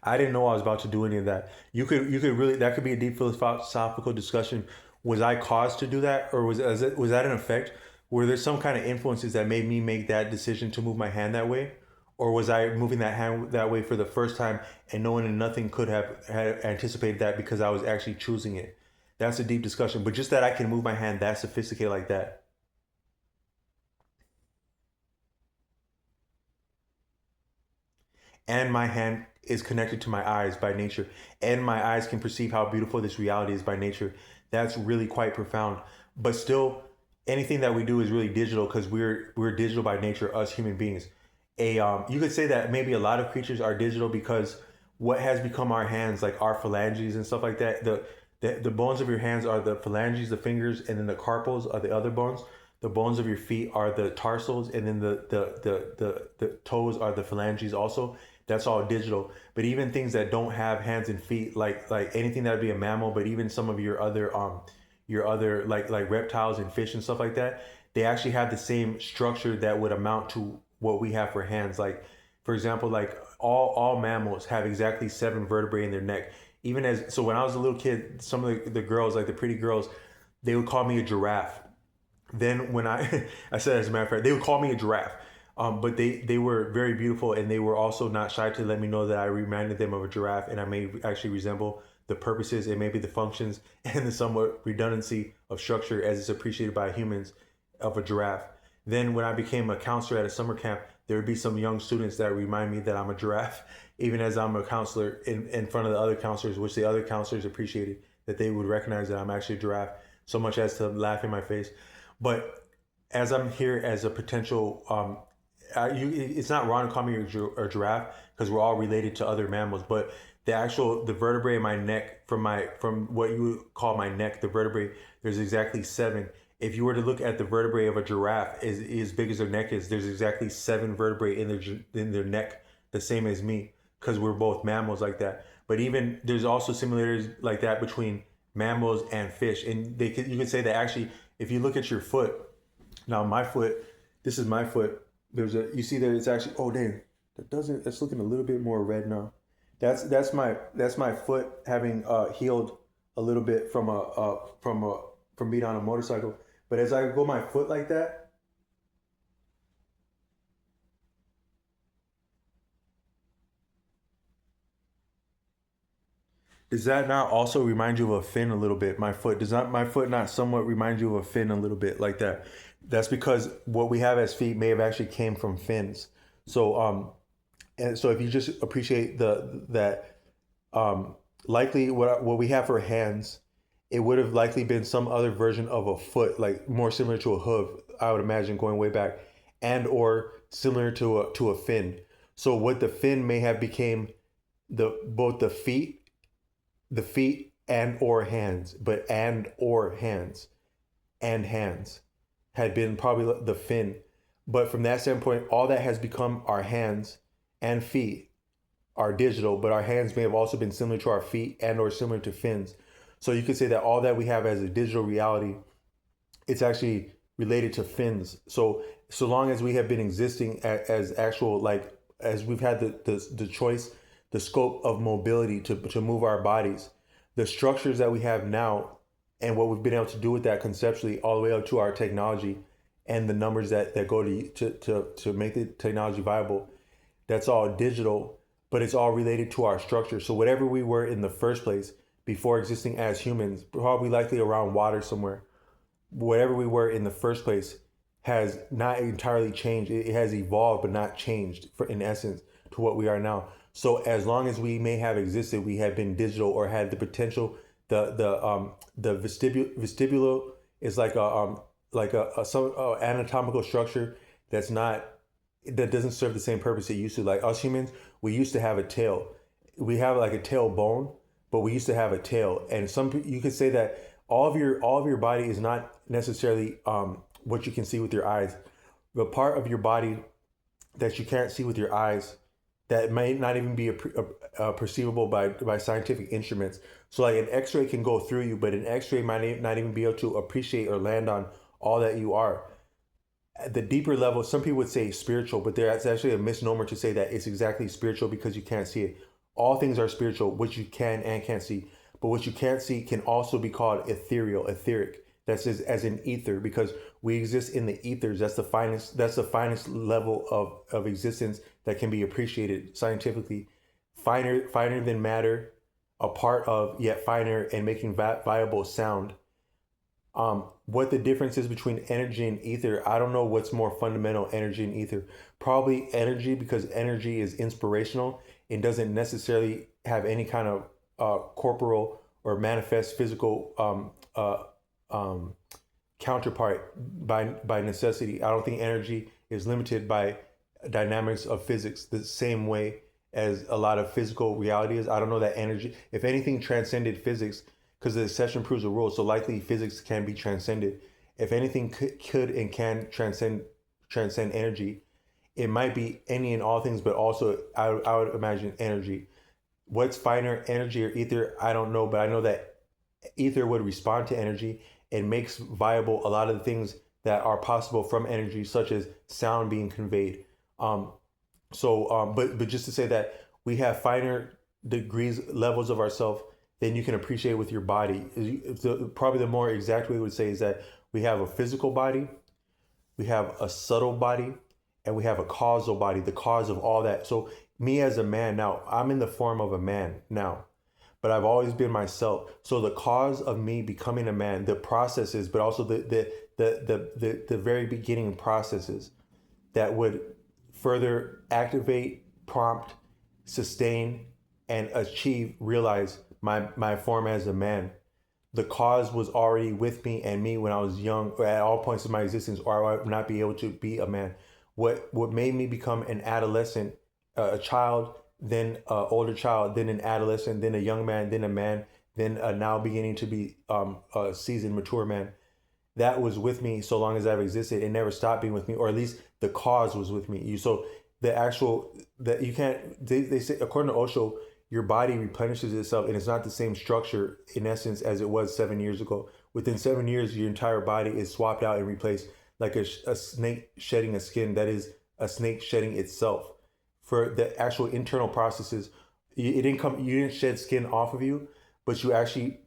I didn't know I was about to do any of that. You could really, that could be a deep philosophical discussion. Was I caused to do that, or was that an effect? Were there some kind of influences that made me make that decision to move my hand that way, or was I moving that hand that way for the first time, and no one and nothing could have had anticipated that because I was actually choosing it? That's a deep discussion. But just that I can move my hand that sophisticated like that, and my hand is connected to my eyes by nature, and my eyes can perceive how beautiful this reality is by nature. That's really quite profound. But still, anything that we do is really digital, because we're digital by nature, us human beings. You could say that maybe a lot of creatures are digital, because what has become our hands, like our phalanges and stuff like that, the bones of your hands are the phalanges, the fingers, and then the carpals are the other bones. The bones of your feet are the tarsals, and then the toes are the phalanges also. That's all digital. But even things that don't have hands and feet, like anything that would be a mammal, but even some of your other like reptiles and fish and stuff like that, they actually have the same structure that would amount to what we have for hands. Like, for example, like all mammals have exactly 7 vertebrae in their neck. Even as so when I was a little kid, some of the girls, like the pretty girls, they would call me a giraffe. Then when I I said, as a matter of fact, they would call me a giraffe. But they were very beautiful, and they were also not shy to let me know that I reminded them of a giraffe, and I may actually resemble the purposes and maybe the functions and the somewhat redundancy of structure as it's appreciated by humans of a giraffe. Then when I became a counselor at a summer camp, there would be some young students that remind me that I'm a giraffe, even as I'm a counselor in front of the other counselors, which the other counselors appreciated, that they would recognize that I'm actually a giraffe, so much as to laugh in my face. But as I'm here as a potential it's not wrong to call me a giraffe, because we're all related to other mammals. But the vertebrae in my neck, from what you would call my neck, the vertebrae, there's exactly 7. If you were to look at the vertebrae of a giraffe, as big as their neck is, there's exactly 7 vertebrae in their neck, the same as me, because we're both mammals like that. But even there's also similarities like that between mammals and fish, and you could say that actually, if you look at your foot, now my foot, this is my foot. You see that it's actually, oh dang, that's looking a little bit more red now. That's my foot having healed a little bit from being on a motorcycle. But as I go my foot like that, Does that not also remind you of a fin a little bit? My foot, does not my foot not somewhat remind you of a fin a little bit like that? That's because what we have as feet may have actually came from fins. So and so if you just appreciate the that likely what we have for hands, it would have likely been some other version of a foot, like more similar to a hoof, I would imagine, going way back, and or similar to a fin. So what the fin may have became the both the feet and or hands, but and or hands and hands had been probably the fin. But from that standpoint, all that has become our hands and feet are digital, but our hands may have also been similar to our feet and or similar to fins. So you could say that all that we have as a digital reality, it's actually related to fins. So so long as we have been existing as actual, like as we've had the choice, the scope of mobility to move our bodies, the structures that we have now and what we've been able to do with that conceptually all the way up to our technology and the numbers that go to make the technology viable, that's all digital, but it's all related to our structure. So whatever we were in the first place before existing as humans, probably likely around water somewhere, whatever we were in the first place has not entirely changed. It has evolved, but not changed for, in essence, to what we are now. So as long as we may have existed, we have been digital or had the potential. The vestibular is like a some anatomical structure that's not that doesn't serve the same purpose it used to. Like us humans, we used to have a tail. We have like a tailbone, but we used to have a tail. And some you could say that all of your body is not necessarily what you can see with your eyes. The part of your body that you can't see with your eyes that may not even be perceivable by scientific instruments. So like an X-ray can go through you, but an X-ray might not even be able to appreciate or land on all that you are. At the deeper level, some people would say spiritual, but there's actually a misnomer to say that it's exactly spiritual because you can't see it. All things are spiritual, which you can and can't see. But what you can't see can also be called ethereal, etheric. That's as in ether, because we exist in the ethers. That's the finest level of existence that can be appreciated scientifically. Finer than matter, a part of yet finer and making viable sound. What the difference is between energy and ether, I don't know what's more fundamental, energy and ether. Probably energy, because energy is inspirational and doesn't necessarily have any kind of corporal or manifest physical um, counterpart by necessity. I don't think energy is limited by dynamics of physics the same way as a lot of physical reality is. I don't know that energy, if anything, transcended physics, because the exception proves the rule. So likely physics can be transcended. If anything could and can transcend energy, it might be any and all things, but also I would imagine energy. What's finer, energy or ether? I don't know, but I know that ether would respond to energy and makes viable a lot of the things that are possible from energy, such as sound being conveyed. Um, but just to say that we have finer degrees, levels of ourself than you can appreciate with your body. Probably the more exact way we would say is that we have a physical body, we have a subtle body, and we have a causal body, the cause of all that. So me as a man now, I'm in the form of a man now, but I've always been myself. So the cause of me becoming a man, the processes, but also the very beginning processes that would further activate, prompt, sustain, and achieve, realize my form as a man. The cause was already with me and me when I was young, or at all points of my existence, or I would not be able to be a man. What made me become an adolescent, a child, then an older child, then an adolescent, then a young man, then a man, then a now beginning to be a seasoned, mature man. That was with me so long as I've existed. It never stopped being with me, or at least the cause was with me. So the actual that you can't. They say, according to Osho, your body replenishes itself, and it's not the same structure in essence as it was 7 years ago. Within 7 years, your entire body is swapped out and replaced, like a snake shedding a skin. That is a snake shedding itself. For the actual internal processes, it didn't come. You didn't shed skin off of you, but you actually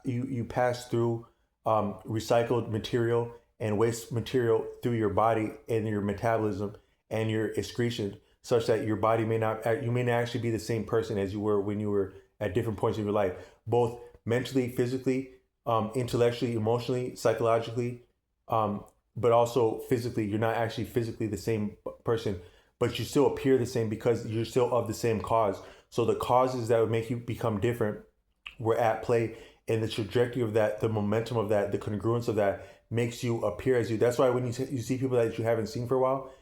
you passed through recycled material and waste material through your body and your metabolism and your excretion, such that your body may not, you may not actually be the same person as you were when you were at different points in your life, both mentally, physically, intellectually, emotionally, psychologically, um, but also physically. You're not actually physically the same person, but you still appear the same because you're still of the same cause. So the causes that would make you become different were at play, and the trajectory of that, the momentum of that, the congruence of that makes you appear as you. That's why when you see people that you haven't seen for a while,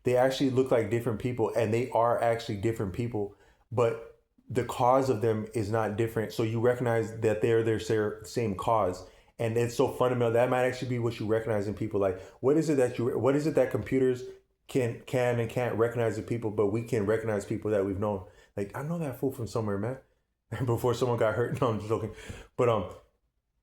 they actually look like different people, and they are actually different people, but the cause of them is not different. So you recognize that they're their same cause, and it's so fundamental that might actually be what you recognize in people. Like, what is it that computers can and can't recognize in people, but we can recognize people that we've known. Like, I know that fool from somewhere, man. Before someone got hurt. No, I'm just joking. But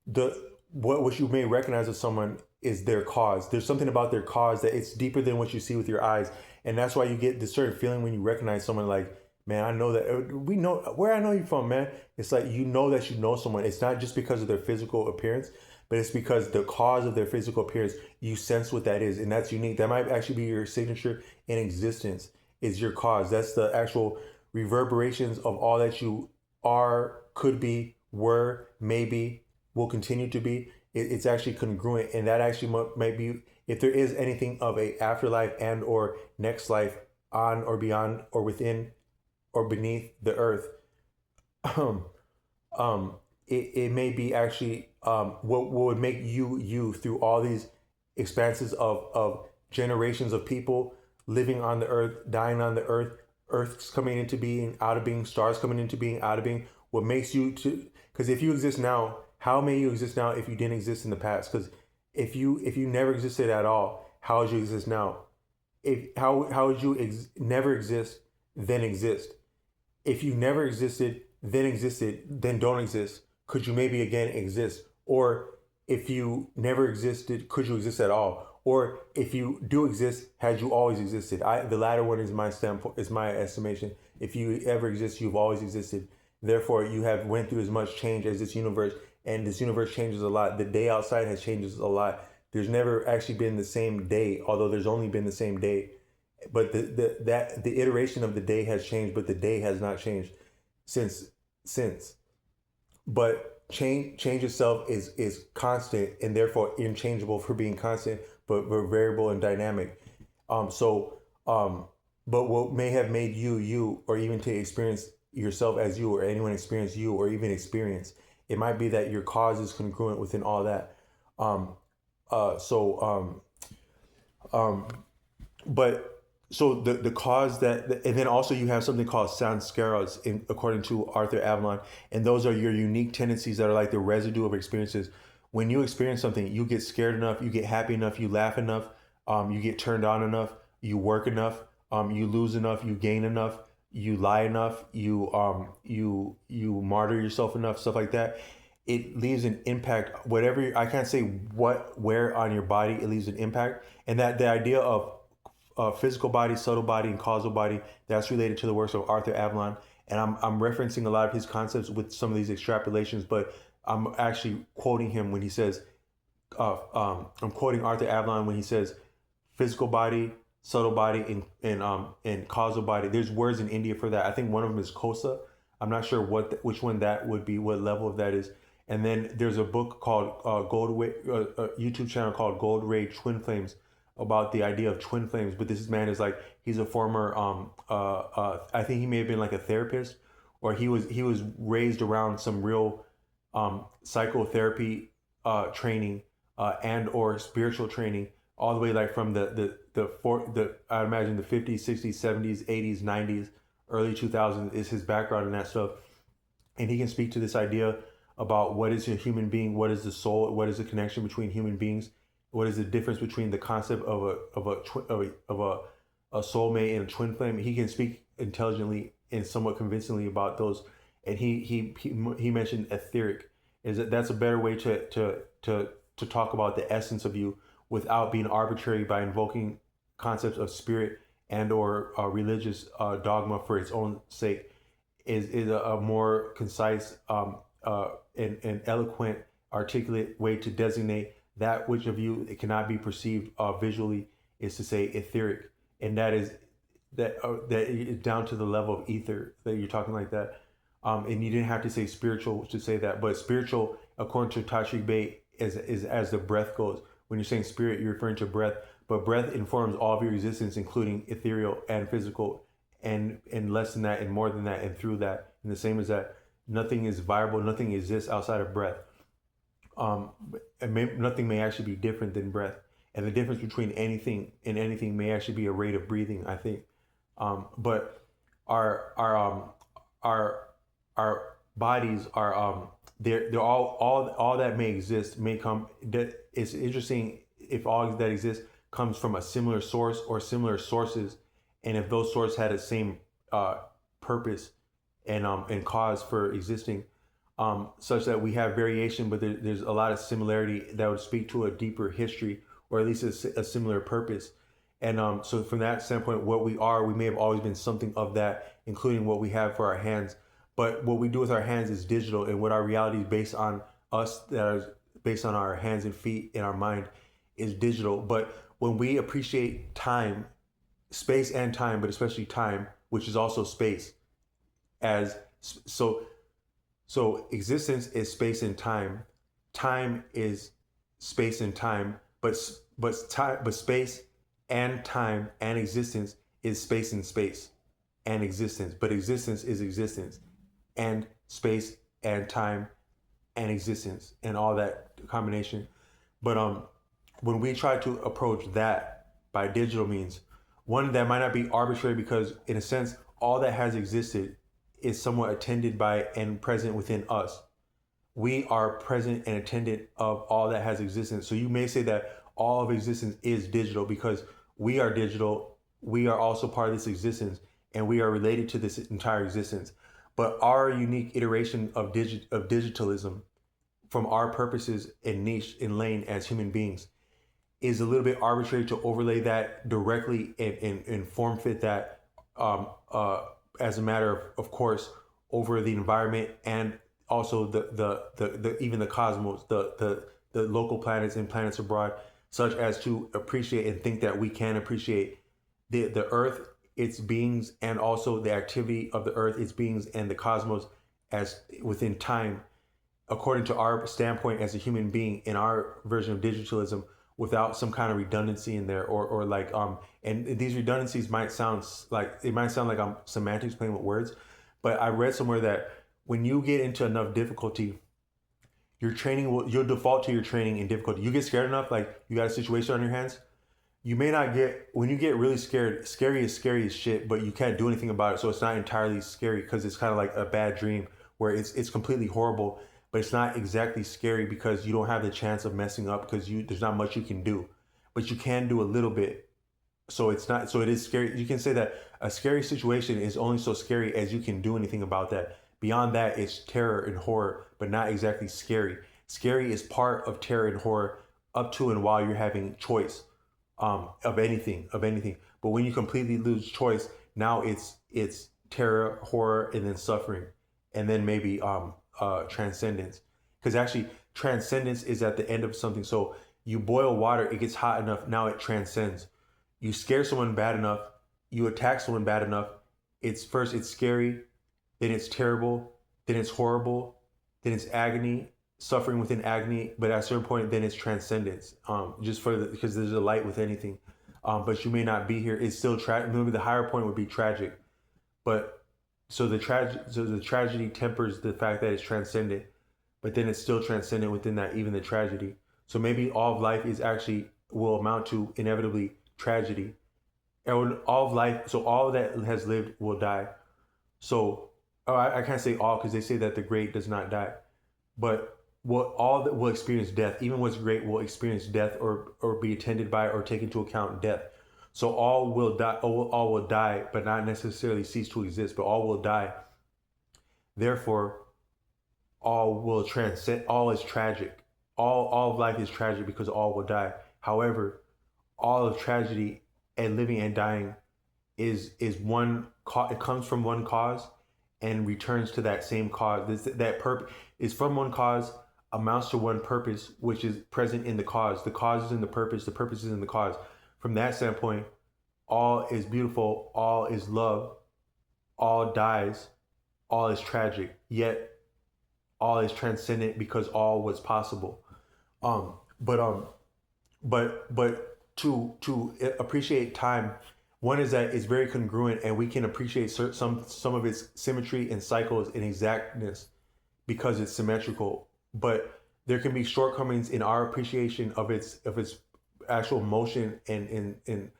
the what you may recognize of someone is their cause. There's something about their cause that it's deeper than what you see with your eyes, and that's why you get this certain feeling when you recognize someone. Like, man, I know that we know where I know you from, man. It's like you know that you know someone. It's not just because of their physical appearance, but it's because the cause of their physical appearance. You sense what that is, and that's unique. That might actually be your signature in existence. Is your cause. That's the actual reverberations of all that you are, could be, were, maybe, will continue to be. It's actually congruent, and that actually might be, if there is anything of a afterlife and or next life, on or beyond or within or beneath the earth. um, it may be actually what would make you you through all these expanses of generations of people living on the earth, dying on the earth, earth's coming into being, out of being, stars coming into being, out of being. What makes you to, because if you exist now, how may you exist now if you didn't exist in the past? Because if you never existed at all, how would you exist now? If how would you never exist then exist? If you never existed, then don't exist. Could you maybe again exist? Or if you never existed, could you exist at all? Or if you do exist, had you always existed? The latter one is my standpoint, is my estimation. If you ever exist, you've always existed. Therefore, you have went through as much change as this universe, and this universe changes a lot. The day outside has changes a lot. There's never actually been the same day, although there's only been the same day. But the iteration of the day has changed, but the day has not changed since since. But change itself is constant and therefore inchangeable for being constant, but variable and dynamic. So but what may have made you you, or even to experience yourself as you, or anyone experience you, or even experience, it might be that your cause is congruent within all that. Um, so um, but so the cause that, and then also you have something called samskaras, in according to Arthur Avalon, and those are your unique tendencies that are like the residue of experiences. When you experience something, you get scared enough, you get happy enough, you laugh enough, you get turned on enough, you work enough, you lose enough, you gain enough, you lie enough, you martyr yourself enough, stuff like that. It leaves an impact. Whatever, I can't say what, where on your body, it leaves an impact, and that the idea of physical body, subtle body, and causal body, that's related to the works of Arthur Avalon. And I'm referencing a lot of his concepts with some of these extrapolations, but I'm actually quoting him when he says, I'm quoting Arthur Avalon when he says, physical body, subtle body, and causal body. There's words in India for that. I think one of them is kosa. I'm not sure which one that would be, what level of that is. And then there's a book called a YouTube channel called Gold Ray Twin Flames, about the idea of twin flames. But this man is like, he's a former I think he may have been like a therapist, or he was raised around some real psychotherapy training, and or spiritual training, all the way like from the I imagine the 50s, 60s, 70s, 80s, 90s, early 2000s is his background in that stuff. And he can speak to this idea about what is a human being, what is the soul, what is the connection between human beings, what is the difference between the concept of a soulmate and a twin flame. He can speak intelligently and somewhat convincingly about those. And he mentioned etheric. Is that that's a better way to talk about the essence of you without being arbitrary by invoking concepts of spirit and or religious dogma for its own sake. Is a more concise and eloquent, articulate way to designate that which of you it cannot be perceived visually, is to say etheric, and that is that is down to the level of ether that you're talking like that. And you didn't have to say spiritual to say that, but spiritual, according to Tashrik Bey, is as the breath goes. When you're saying spirit, you're referring to breath, but breath informs all of your existence, including ethereal and physical, and less than that, and more than that, and through that. And the same as that, nothing is viable, nothing exists outside of breath. Nothing may actually be different than breath, and the difference between anything and anything may actually be a rate of breathing, I think. But our our bodies are they're all that may exist may come. That it's interesting if all that exists comes from a similar source or similar sources, and if those sources had the same purpose and cause for existing, such that we have variation, but there's a lot of similarity that would speak to a deeper history, or at least a similar purpose. And so from that standpoint, what we are, we may have always been something of that, including what we have for our hands. But what we do with our hands is digital, and what our reality is based on us, that is based on our hands and feet and our mind, is digital. But when we appreciate time, space and time, but especially time, which is also space, as so existence is space and time. Time is space and time, but space and time and existence is space and space and existence. But existence is existence and space and time and existence and all that combination. But when we try to approach that by digital means, one that might not be arbitrary, because in a sense all that has existed is somewhat attended by and present within us. We are present and attendant of all that has existence. So you may say that all of existence is digital because we are digital. We are also part of this existence, and we are related to this entire existence. But our unique iteration of digitalism, from our purposes and niche and lane as human beings, is a little bit arbitrary to overlay that directly and form fit that as a matter of course over the environment, and also the even the cosmos, the local planets and planets abroad, such as to appreciate and think that we can appreciate the earth, its beings, and also the activity of the earth, its beings, and the cosmos as within time, according to our standpoint as a human being in our version of digitalism, without some kind of redundancy in there, or like and these redundancies might sound like I'm semantics playing with words, but I read somewhere that when you get into enough difficulty, your training you'll default to your training in difficulty. You get scared enough, like you got a situation on your hands, you may not get, when you get really scared, scary as shit, but you can't do anything about it, so it's not entirely scary, because it's kind of like a bad dream where it's completely horrible, but it's not exactly scary because you don't have the chance of messing up, because there's not much you can do, but you can do a little bit. So it is scary. You can say that a scary situation is only so scary as you can do anything about that. Beyond that, it's terror and horror, but not exactly scary. Scary is part of terror and horror up to and while you're having choice of anything. But when you completely lose choice, now it's terror, horror, and then suffering, and then maybe transcendence. Because actually, transcendence is at the end of something. So you boil water, it gets hot enough, now it transcends. You scare someone bad enough, you attack someone bad enough, it's scary, then it's terrible, then it's horrible, then it's agony, suffering within agony, but at a certain point, then it's transcendence. Because there's a light with anything. But you may not be here. It's still tragic. Maybe the higher point would be tragic, but so the tragedy tempers the fact that it's transcendent, but then it's still transcendent within that, even the tragedy. So maybe all of life will amount to inevitably tragedy. And all of life, so all that has lived will die. So I can't say all, because they say that the great does not die, but all that will experience death. Even what's great will experience death, or be attended by or take into account death. So all will die. All will die, but not necessarily cease to exist. But all will die. Therefore, all will transcend. All is tragic. All of life is tragic because all will die. However, all of tragedy and living and dying is one. It comes from one cause and returns to that same cause. That purpose is from one cause, amounts to one purpose, which is present in the cause. The cause is in the purpose is in the cause. From that standpoint, all is beautiful, all is love, all dies, all is tragic, yet all is transcendent because all was possible. Um, but to appreciate time, one is that it's very congruent, and we can appreciate some of its symmetry and cycles and exactness because it's symmetrical. But there can be shortcomings in our appreciation of its actual motion and in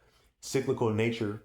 cyclical nature,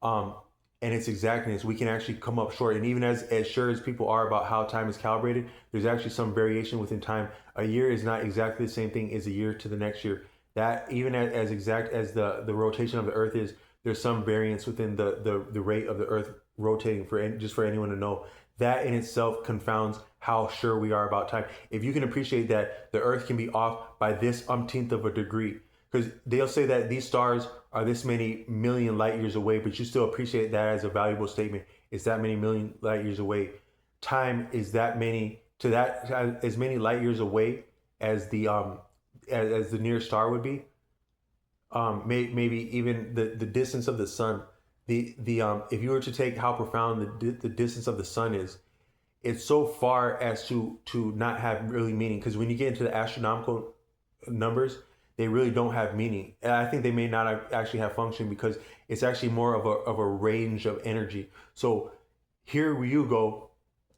um, and its exactness. We can actually come up short. And even as sure as people are about how time is calibrated, there's actually some variation within time. A year is not exactly the same thing as a year to the next year. That even as exact as the rotation of the Earth is, there's some variance within the rate of the Earth rotating just for anyone to know. That in itself confounds how sure we are about time. If you can appreciate that the Earth can be off by this umpteenth of a degree, because they'll say that these stars are this many million light years away, but you still appreciate that as a valuable statement. It's that many million light years away. Time is that many to that as many light years away as as the nearest star would be. Maybe even the distance of the sun. The if you were to take how profound the distance of the sun is, it's so far as to not have really meaning. Because when you get into the astronomical numbers, they really don't have meaning. And I think they may not actually have function because it's actually more of a range of energy. So here you go,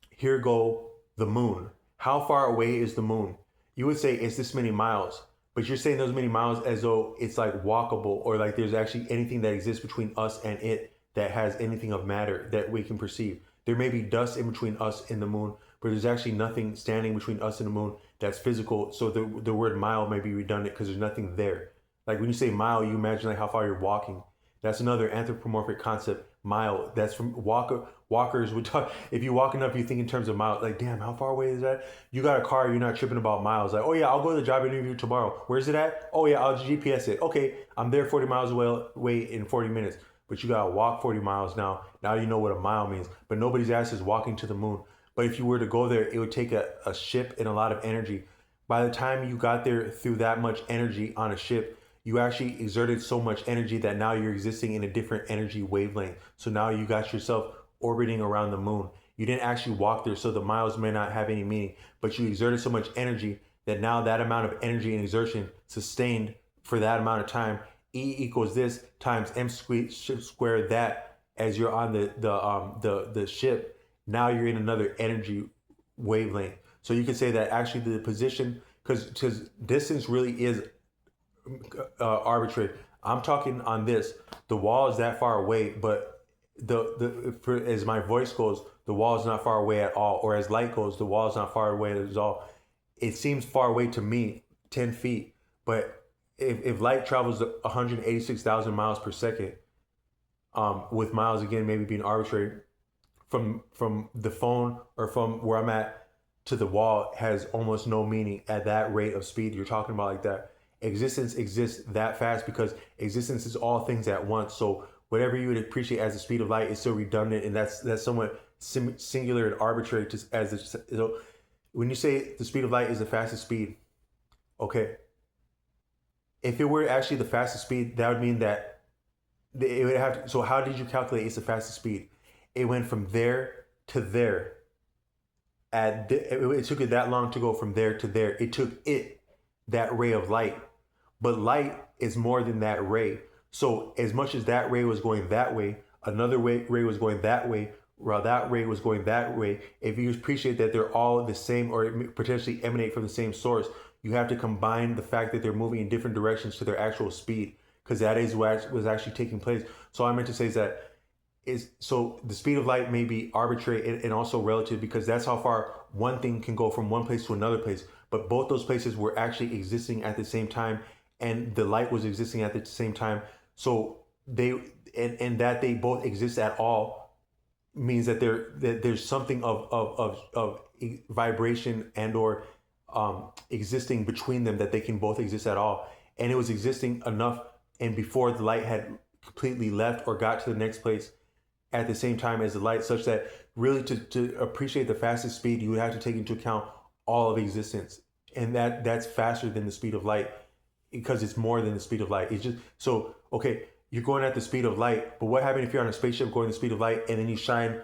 here go the moon. How far away is the moon? You would say it's this many miles, but you're saying those many miles as though it's like walkable, or like there's actually anything that exists between us and it that has anything of matter that we can perceive. There may be dust in between us and the moon, but there's actually nothing standing between us and the moon that's physical. So the word mile may be redundant because there's nothing there. Like when you say mile, you imagine like how far you're walking. That's another anthropomorphic concept. Mile. That's from walkers would talk. If you're walking up, you think in terms of miles. Like, damn, how far away is that? You got a car, you're not tripping about miles. Like, oh yeah, I'll go to the job interview tomorrow. Where's it at? Oh yeah, I'll GPS it. Okay, I'm there 40 miles away in 40 minutes. But you gotta walk 40 miles now. Now you know what a mile means. But nobody's ass is walking to the moon. But if you were to go there, it would take a ship and a lot of energy. By the time you got there through that much energy on a ship, you actually exerted so much energy that now you're existing in a different energy wavelength. So now you got yourself orbiting around the moon. You didn't actually walk there, so the miles may not have any meaning, but you exerted so much energy that now that amount of energy and exertion sustained for that amount of time, E equals this times m squared that as you're on the ship. Now you're in another energy wavelength. So you can say that actually the position, because distance really is arbitrary. I'm talking on this. The wall is that far away, but as my voice goes, the wall is not far away at all. Or as light goes, the wall is not far away at all. It seems far away to me, 10 feet. But if light travels 186,000 miles per second, with miles again maybe being arbitrary, from the phone or from where I'm at to the wall has almost no meaning at that rate of speed you're talking about like that. Existence exists that fast because existence is all things at once. So whatever you would appreciate as the speed of light is still redundant, and that's somewhat singular and arbitrary. So when you say the speed of light is the fastest speed, okay, if it were actually the fastest speed, that would mean that it would have to. So how did you calculate it's the fastest speed? It went from there to there. It took it that long to go from there to there. It took that ray of light. But light is more than that ray. So as much as that ray was going that way, another ray was going that way, while that ray was going that way. If you appreciate that they're all the same or potentially emanate from the same source, you have to combine the fact that they're moving in different directions to their actual speed, because that is what was actually taking place. So I meant to say is that so the speed of light may be arbitrary and also relative, because that's how far one thing can go from one place to another place. But both those places were actually existing at the same time, and the light was existing at the same time. So and that they both exist at all means that there's something of vibration and or existing between them, that they can both exist at all. And it was existing enough, and before the light had completely left or got to the next place at the same time as the light, such that really to appreciate the fastest speed, you would have to take into account all of existence, and that's faster than the speed of light, because it's more than the speed of light. It's just so okay. You're going at the speed of light, but what happens if you're on a spaceship going the speed of light and then you shine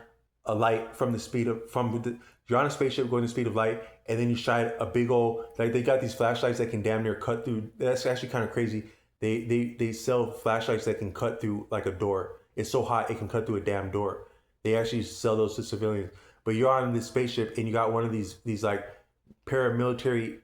a light from the speed of you're on a spaceship going the speed of light, and then you shine a big old, like, they got these flashlights that can damn near cut through. That's actually kind of crazy. They sell flashlights that can cut through like a door. It's so hot it can cut through a damn door. They actually sell those to civilians. But you're on this spaceship and you got one of these like paramilitary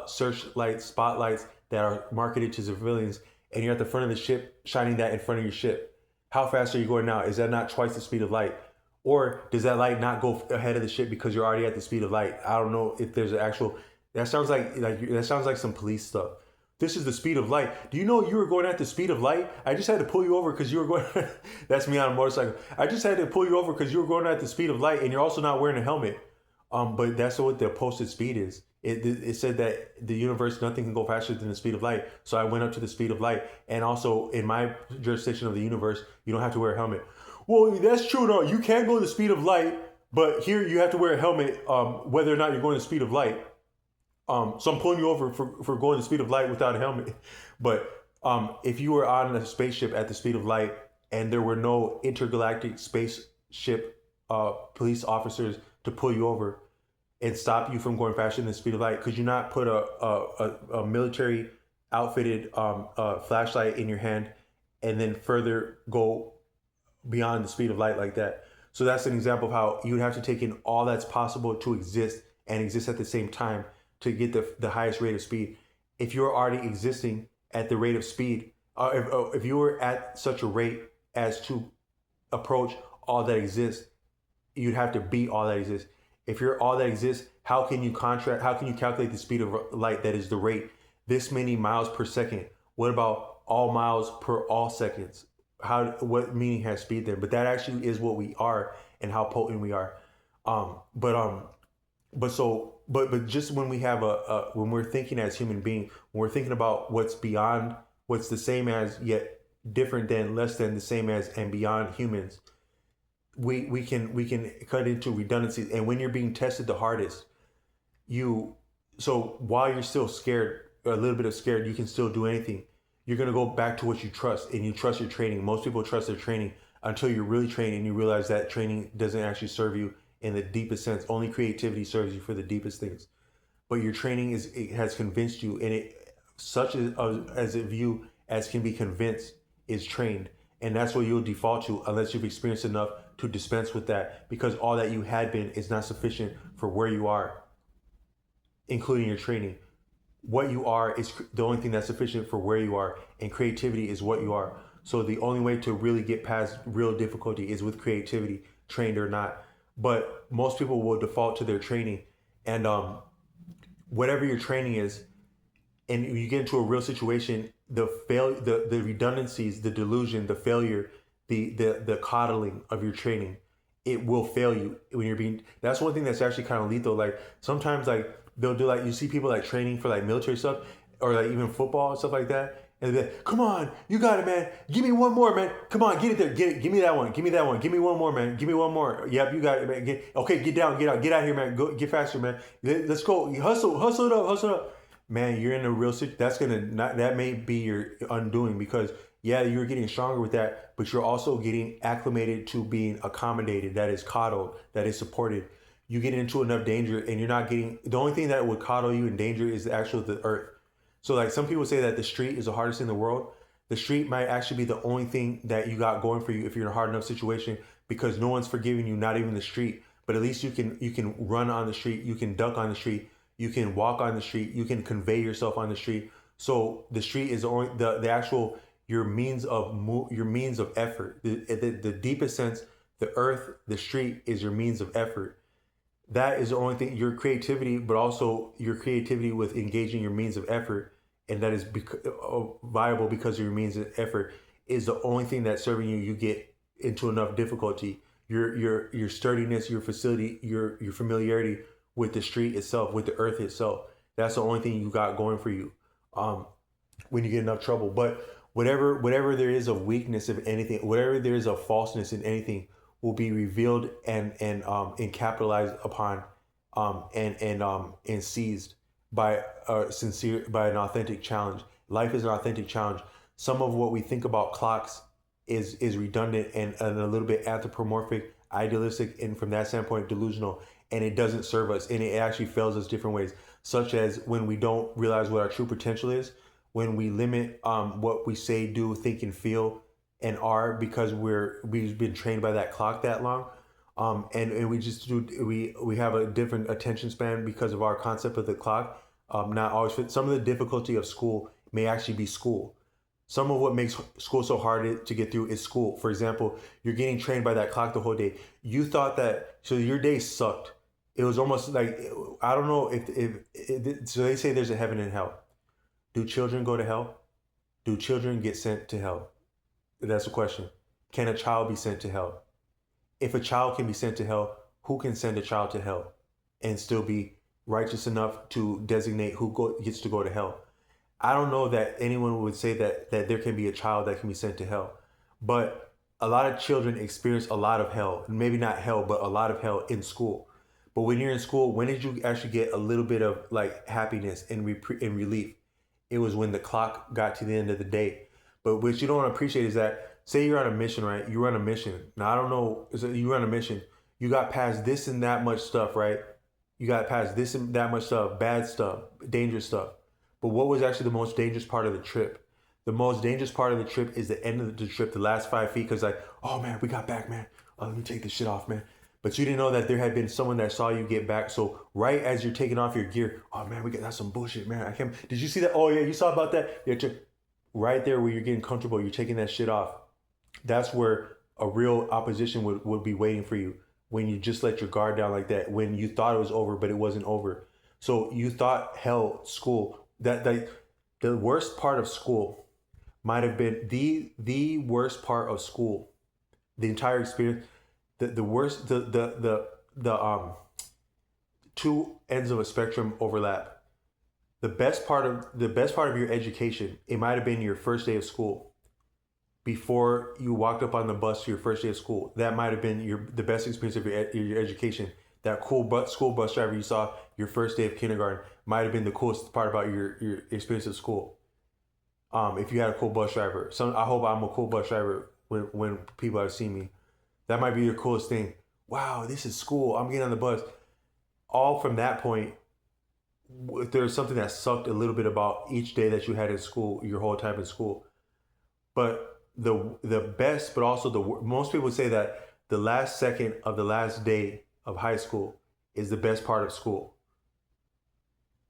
searchlight spotlights that are marketed to civilians, and you're at the front of the ship shining that in front of your ship. How fast are you going now? Is that not twice the speed of light? Or does that light not go ahead of the ship because you're already at the speed of light? I don't know if there's an actual. That sounds like that sounds like some police stuff. This is the speed of light. Do you know you were going at the speed of light? I just had to pull you over because you were going. That's me on a motorcycle. I just had to pull you over because you were going at the speed of light, and you're also not wearing a helmet. But that's what the posted speed is. It said that the universe, nothing can go faster than the speed of light. So I went up to the speed of light. And also in my jurisdiction of the universe, you don't have to wear a helmet. Well, that's true. No, you can go the speed of light, but here you have to wear a helmet, whether or not you're going the speed of light. So I'm pulling you over for going the speed of light without a helmet. But if you were on a spaceship at the speed of light and there were no intergalactic spaceship police officers to pull you over and stop you from going faster than the speed of light, could you not put a military outfitted flashlight in your hand and then further go beyond the speed of light like that? So that's an example of how you would have to take in all that's possible to exist and exist at the same time to get the highest rate of speed. If you're already existing at the rate of speed, if you were at such a rate as to approach all that exists, you'd have to be all that exists. If you're all that exists, how can you calculate the speed of light that is the rate this many miles per second? What about all miles per all seconds? What meaning has speed there? But that actually is what we are and how potent we are. But just when we have when we're thinking as human beings, when we're thinking about what's beyond, what's the same as yet different than, less than, the same as, and beyond humans, we can cut into redundancies. And when you're being tested the hardest, so while you're still scared, or a little bit of scared, you can still do anything. You're going to go back to what you trust, and you trust your training. Most people trust their training until you're really trained and you realize that training doesn't actually serve you in the deepest sense. Only creativity serves you for the deepest things. But your training has convinced you, and such as a view as can be convinced is trained. And that's what you'll default to unless you've experienced enough to dispense with that, because all that you had been is not sufficient for where you are, including your training. What you are is the only thing that's sufficient for where you are, and creativity is what you are. So the only way to really get past real difficulty is with creativity, trained or not. But most people will default to their training, and whatever your training is, and you get into a real situation, the redundancies, the delusion, the failure, the coddling of your training, it will fail you when you're being. That's one thing that's actually kind of lethal. Like sometimes, like they'll do, like, you see people like training for like military stuff or like even football and stuff like that, and they're like, "Come on, you got it, man. Give me one more, man. Come on, get it there. Get it. Give me that one. Give me that one. Give me one more, man. Give me one more. Yep, you got it, man. Get down, get out here, man. Go, get faster, man. Let's go. Hustle it up. Man, you're in a real situation. That may be your undoing, because yeah, you're getting stronger with that, but you're also getting acclimated to being accommodated. That is coddled. That is supported. You get into enough danger, and you're not getting. The only thing that would coddle you in danger is the earth. So like some people say that the street is the hardest thing in the world. The street might actually be the only thing that you got going for you if you're in a hard enough situation, because no one's forgiving you, not even the street. But at least you can run on the street, you can duck on the street, you can walk on the street, you can convey yourself on the street. So the street is the actual your means of effort. The deepest sense, the earth, the street is your means of effort. That is the only thing. Your creativity, but also your creativity with engaging your means of effort, and that is viable because of your means of effort, is the only thing that's serving you. You get into enough difficulty. Your sturdiness, your facility, your familiarity with the street itself, with the earth itself. That's the only thing you got going for you when you get enough trouble. But whatever there is of weakness of anything, whatever there is of falseness in anything, will be revealed and capitalized upon and seized by an authentic challenge. Life is an authentic challenge. Some of what we think about clocks is redundant and a little bit anthropomorphic idealistic and from that standpoint delusional, and it doesn't serve us, and it actually fails us different ways, such as when we don't realize what our true potential is, when we limit what we say, do, think, and feel and are because we've been trained by that clock that long. And we just do we have a different attention span because of our concept of the clock. Not always fit. Some of the difficulty of school may actually be school. Some of what makes school so hard to get through is school. For example, you're getting trained by that clock the whole day. You thought that, so your day sucked. It was almost like, I don't know if so they say there's a heaven and hell. Do children go to hell? Do children get sent to hell? That's the question. Can a child be sent to hell? If a child can be sent to hell, who can send a child to hell and still be righteous enough to designate who gets to go to hell? I don't know that anyone would say that there can be a child that can be sent to hell, but a lot of children experience a lot of hell, maybe not hell, but a lot of hell in school. But when you're in school, when did you actually get a little bit of like happiness and relief? It was when the clock got to the end of the day. But what you don't appreciate is that, say you're on a mission, right? You run a mission. Now, I don't know, you run a mission. You got past this and that much stuff, right? You got past this and that much stuff, bad stuff, dangerous stuff. But what was actually the most dangerous part of the trip? The most dangerous part of the trip is the end of the trip, the last 5 feet, because like, oh man, we got back, man. Oh, let me take this shit off, man. But you didn't know that there had been someone that saw you get back. So right as you're taking off your gear, oh man, that's some bullshit, man. I can't. Did you see that? Oh yeah, you saw about that? Yeah, right there where you're getting comfortable, you're taking that shit off. That's where a real opposition would be waiting for you, when you just let your guard down like that, when you thought it was over, but it wasn't over. So you thought hell, school, that the worst part of school might have been the worst part of school, the entire experience, the worst, the two ends of a spectrum overlap. The best part of your education, it might have been your first day of school. Before you walked up on the bus to your first day of school, that might have been the best experience of your education. That cool school bus driver you saw your first day of kindergarten might have been the coolest part about your experience of school. If you had a cool bus driver, I hope I'm a cool bus driver when people have seen me. That might be your coolest thing. Wow, this is school. I'm getting on the bus. All from that point, there's something that sucked a little bit about each day that you had in school, your whole time in school. But the best, but also most people say that the last second of the last day of high school is the best part of school.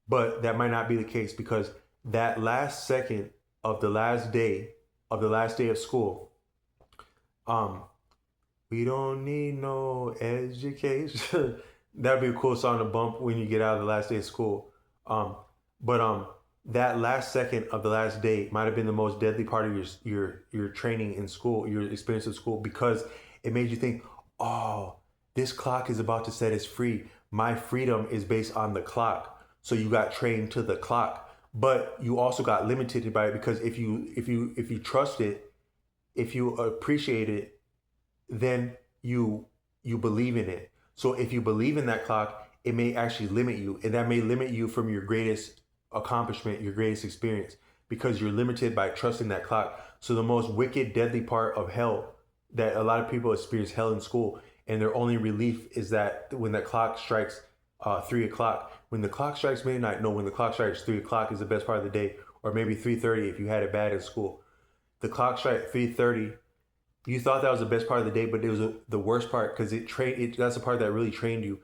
But that might not be the case, because that last second of the last day of school, we don't need no education. That'd be a cool song to bump when you get out of the last day of school. But that last second of the last day might have been the most deadly part of your training in school, your experience of school, because it made you think, oh, this clock is about to set us free. My freedom is based on the clock. So you got trained to the clock, but you also got limited by it, because if you trust it, if you appreciate it, then you believe in it. So if you believe in that clock, it may actually limit you, and that may limit you from your greatest accomplishment, your greatest experience, because you're limited by trusting that clock. So the most wicked, deadly part of hell, that a lot of people experience hell in school, and their only relief is that when the clock strikes 3 o'clock, when the clock strikes midnight, no, when the clock strikes 3 o'clock is the best part of the day, or maybe 3:30 if you had it bad in school. The clock strike 3:30. You thought that was the best part of the day, but it was the worst part, because that's the part that really trained you.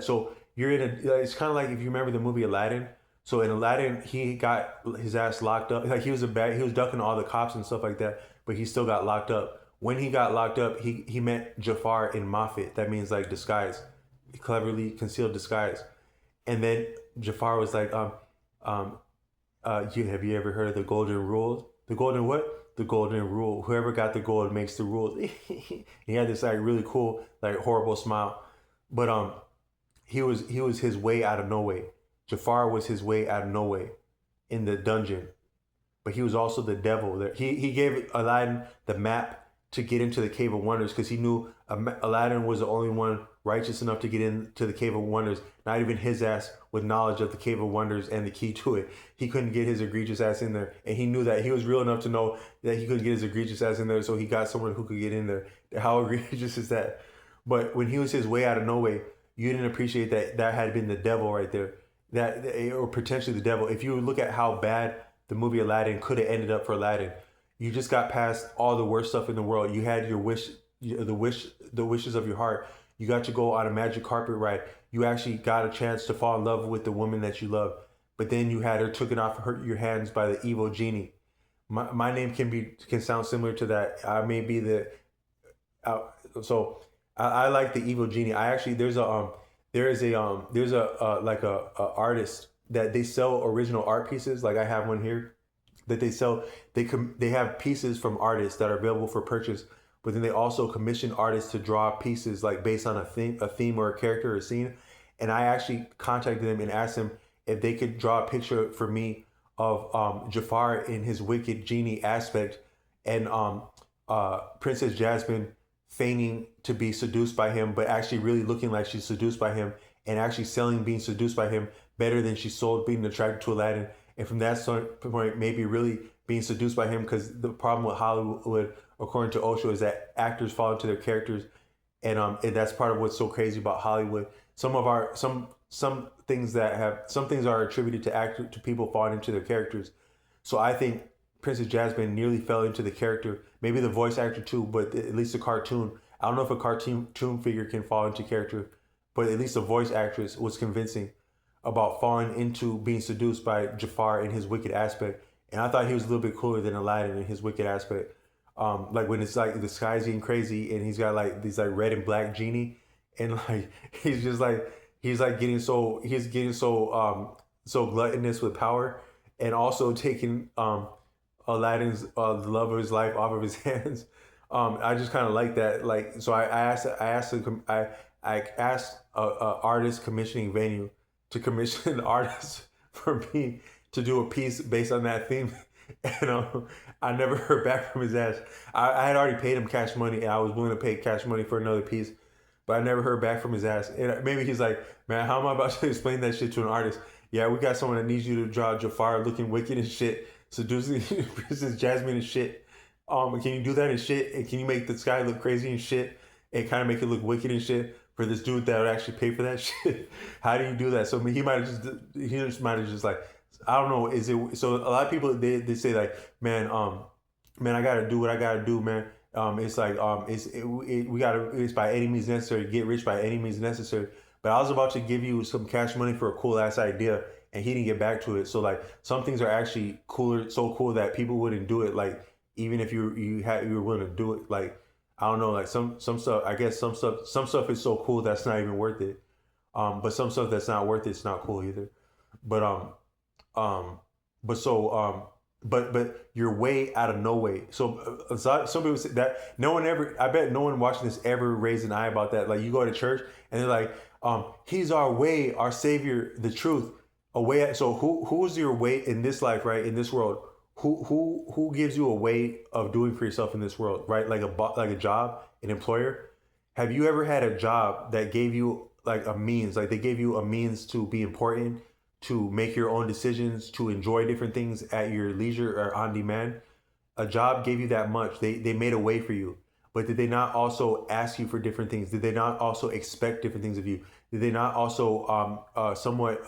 So you're it's kind of like if you remember the movie Aladdin. So in Aladdin, he got his ass locked up. Like he was ducking all the cops and stuff like that, but he still got locked up. When he got locked up, he met Jafar in Mafet. That means like disguise, cleverly concealed disguise. And then Jafar was like, have you ever heard of the golden rule? The golden what? The golden rule. Whoever got the gold makes the rules. He had this like really cool, like horrible smile. But he was his way out of no way. Jafar was his way out of no way in the dungeon. But he was also the devil. He gave Aladdin the map to get into the Cave of Wonders, because he knew Aladdin was the only one righteous enough to get into the Cave of Wonders. Not even his ass with knowledge of the Cave of Wonders and the key to it. He couldn't get his egregious ass in there. And he knew that. He was real enough to know that he couldn't get his egregious ass in there, so he got someone who could get in there. How egregious is that? But when he was his way out of no way, you didn't appreciate that that had been the devil right there, that or potentially the devil. If you look at how bad the movie Aladdin could have ended up for Aladdin, you just got past all the worst stuff in the world. You had your wish, the wishes of your heart. You got to go on a magic carpet ride. You actually got a chance to fall in love with the woman that you love, but then you had her taken off your hands by the evil genie. My name can sound similar to that. I may be the uh, so I like the evil genie. I actually there's a like a artist that they sell original art pieces. Like I have one here that they sell. They have pieces from artists that are available for purchase, but then they also commission artists to draw pieces like based on a theme or a character or a scene. And I actually contacted them and asked them if they could draw a picture for me of Jafar in his wicked genie aspect, and Princess Jasmine feigning to be seduced by him, but actually really looking like she's seduced by him, and actually selling being seduced by him better than she sold being attracted to Aladdin. And from that point, maybe really being seduced by him, because the problem with Hollywood, according to Osho, is that actors fall into their characters, and that's part of what's so crazy about Hollywood. Some things are attributed to people falling into their characters. So I think Princess Jasmine nearly fell into the character, maybe the voice actor too, but at least the cartoon. I don't know if a cartoon figure can fall into character, but at least the voice actress was convincing about falling into being seduced by Jafar in his wicked aspect. And I thought he was a little bit cooler than Aladdin in his wicked aspect. Like when it's like the sky's getting crazy and he's got like these like red and black genie, and like he's getting so gluttonous with power, and also taking Aladdin's the love of his life off of his hands. I just kind of like that. Like, so I asked a artist commissioning venue to commission the artist for me to do a piece based on that theme. And I never heard back from his ass. I had already paid him cash money, and I was willing to pay cash money for another piece, but I never heard back from his ass. And maybe he's like, man, how am I about to explain that shit to an artist? Yeah, we got someone that needs you to draw Jafar looking wicked and shit, seducing Princess Jasmine and shit. Can you do that and shit? And can you make the sky look crazy and shit, and kind of make it look wicked and shit for this dude that would actually pay for that shit? How do you do that? So I mean, he just might have just like, I don't know. Is it so? A lot of people they say like, man, I gotta do what I gotta do, man. It's like we gotta, it's by any means necessary, get rich by any means necessary. But I was about to give you some cash money for a cool ass idea, and he didn't get back to it. So like some things are actually cooler, so cool that people wouldn't do it. Like even if you were willing to do it, like I don't know, like some stuff. I guess some stuff is so cool that's not even worth it. But some stuff that's not worth it's not cool either. But um, but so but you're way out of no way. So some people say that no one ever. I bet no one watching this ever raised an eye about that. Like you go to church and they're like, he's our way, our savior, the truth. A way. So who's your way in this life, right? In this world, who gives you a way of doing for yourself in this world, right? Like a job, an employer. Have you ever had a job that gave you like a means, like they gave you a means to be important, to make your own decisions, to enjoy different things at your leisure or on demand? A job gave you that much. They made a way for you. But did they not also ask you for different things? Did they not also expect different things of you? Did they not also somewhat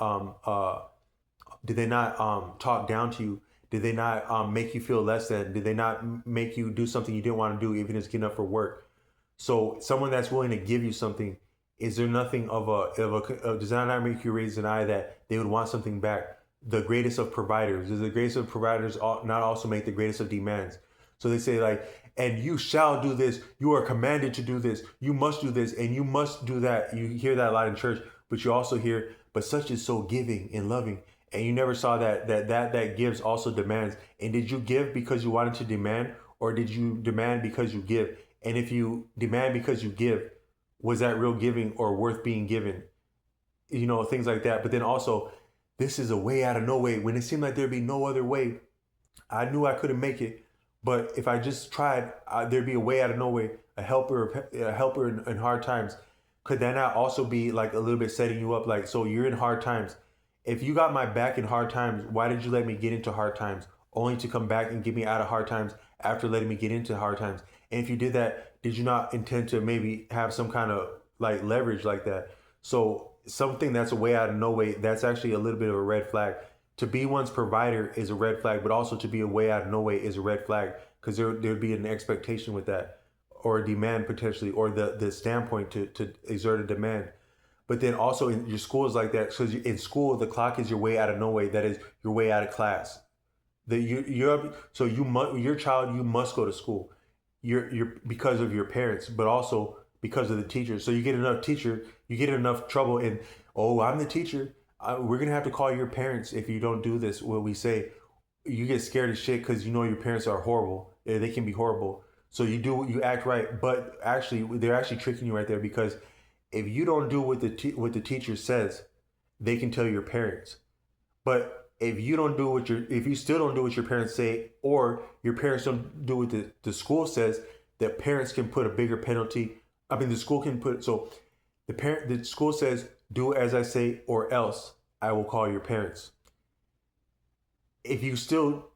did they not talk down to you? Did they not make you feel less than? Did they not make you do something you didn't want to do, even just getting up for work? So someone that's willing to give you something, is there nothing does that not make you raise an eye that they would want something back? The greatest of providers, does the greatest of providers not also make the greatest of demands? So they say like, and you shall do this, you are commanded to do this, you must do this, and you must do that. You hear that a lot in church, but you also hear, but such is so giving and loving. And you never saw that gives also demands. And did you give because you wanted to demand, or did you demand because you give? And if you demand because you give, was that real giving or worth being given? You know, things like that. But then also, this is a way out of no way. When it seemed like there'd be no other way, I knew I couldn't make it. But if I just tried, there'd be a way out of no way, a helper in hard times. Could that not also be like a little bit setting you up? Like, so you're in hard times. If you got my back in hard times, why did you let me get into hard times, only to come back and get me out of hard times after letting me get into hard times? And if you did that, did you not intend to maybe have some kind of like leverage like that? So something that's a way out of no way, that's actually a little bit of a red flag. To be one's provider is a red flag, but also to be a way out of no way is a red flag, because there'd be an expectation with that, or a demand potentially, or the standpoint to exert a demand. But then also in your school is like that, because in school the clock is your way out of no way. That is your way out of class. That you're so you must, your child, you must go to school. You're because of your parents, but also because of the teachers. So you get enough trouble in. Oh, I'm the teacher. We're gonna have to call your parents if you don't do this. What we say, you get scared as shit because you know your parents are horrible. They can be horrible. So you act right, but actually they're actually tricking you right there, because if you don't do what the teacher says, they can tell your parents. But if you still don't do what your parents say, or your parents don't do what the school says, that parents can put a bigger penalty. I mean, the school can put, so the school says, do as I say, or else I will call your parents. If you still,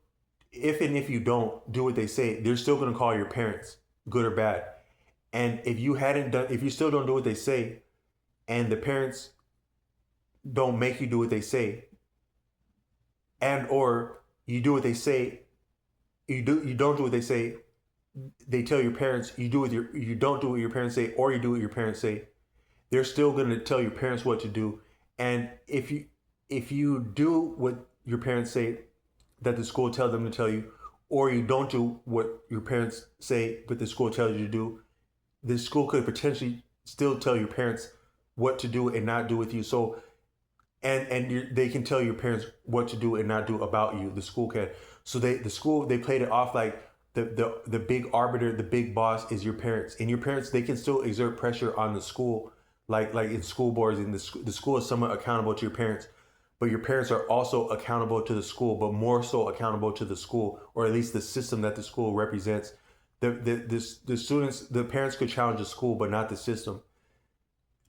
if you don't do what they say, they're still going to call your parents, good or bad. And if you still don't do what they say, and the parents don't make you do what they say, and or you do what they say, you don't do what they say, they tell your parents, you don't do what your parents say, or you do what your parents say, they're still going to tell your parents what to do. And if you do what your parents say that the school tells them to tell you, or you don't do what your parents say but the school tells you to do, the school could potentially still tell your parents what to do and not do with you. So they can tell your parents what to do and not do about you. The school can. So they played it off like the big arbiter, the big boss is your parents, and your parents, they can still exert pressure on the school, like in school boards, and the school is somewhat accountable to your parents, but your parents are also accountable to the school, but more so accountable to the school, or at least the system that the school represents. The students, the parents could challenge the school, but not the system.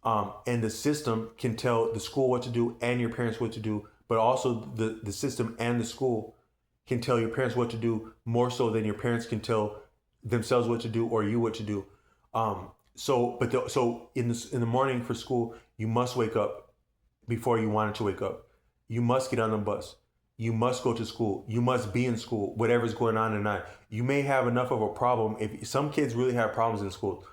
And the system can tell the school what to do and your parents what to do, but also the system and the school can tell your parents what to do more so than your parents can tell themselves what to do or you what to do. So in the morning for school, you must wake up before you wanted to wake up. You must get on the bus. You must go to school. You must be in school, whatever's going on or not. You may have enough of a problem. If some kids really have problems in school,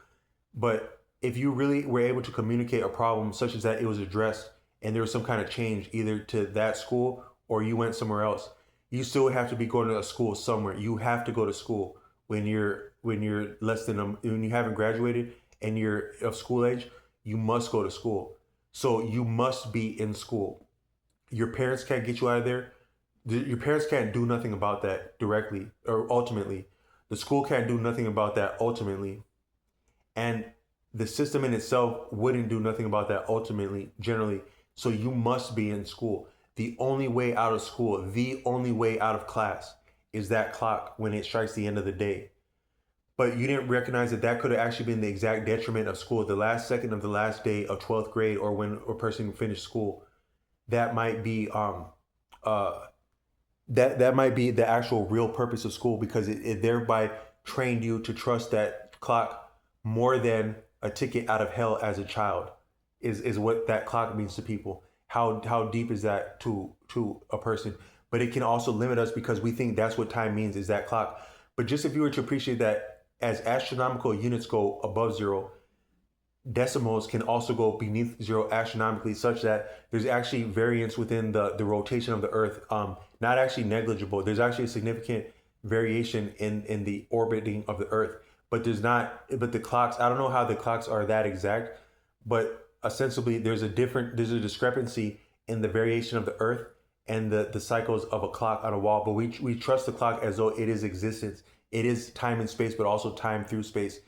but if you really were able to communicate a problem such as that, it was addressed and there was some kind of change either to that school or you went somewhere else, you still have to be going to a school somewhere. You have to go to school when you're less than when you haven't graduated and you're of school age. You must go to school. So you must be in school. Your parents can't get you out of there. Your parents can't do nothing about that directly or ultimately. The school can't do nothing about that ultimately. And the system in itself wouldn't do nothing about that ultimately, generally. So you must be in school. The only way out of school, the only way out of class is that clock when it strikes the end of the day. But you didn't recognize that could have actually been the exact detriment of school. The last second of the last day of 12th grade, or when a person finished school, that might be that might be the actual real purpose of school, because it thereby trained you to trust that clock more than a ticket out of hell as a child is what that clock means to people. How deep is that to a person? But it can also limit us because we think that's what time means, is that clock. But just if you were to appreciate that as astronomical units go above zero, decimals can also go beneath zero astronomically, such that there's actually variance within the rotation of the Earth. Not actually negligible. There's actually a significant variation in the orbiting of the Earth. But the clocks, I don't know how the clocks are that exact, but ostensibly there's a discrepancy in the variation of the Earth and the cycles of a clock on a wall. But we trust the clock as though it is existence. It is time and space, but also time through space.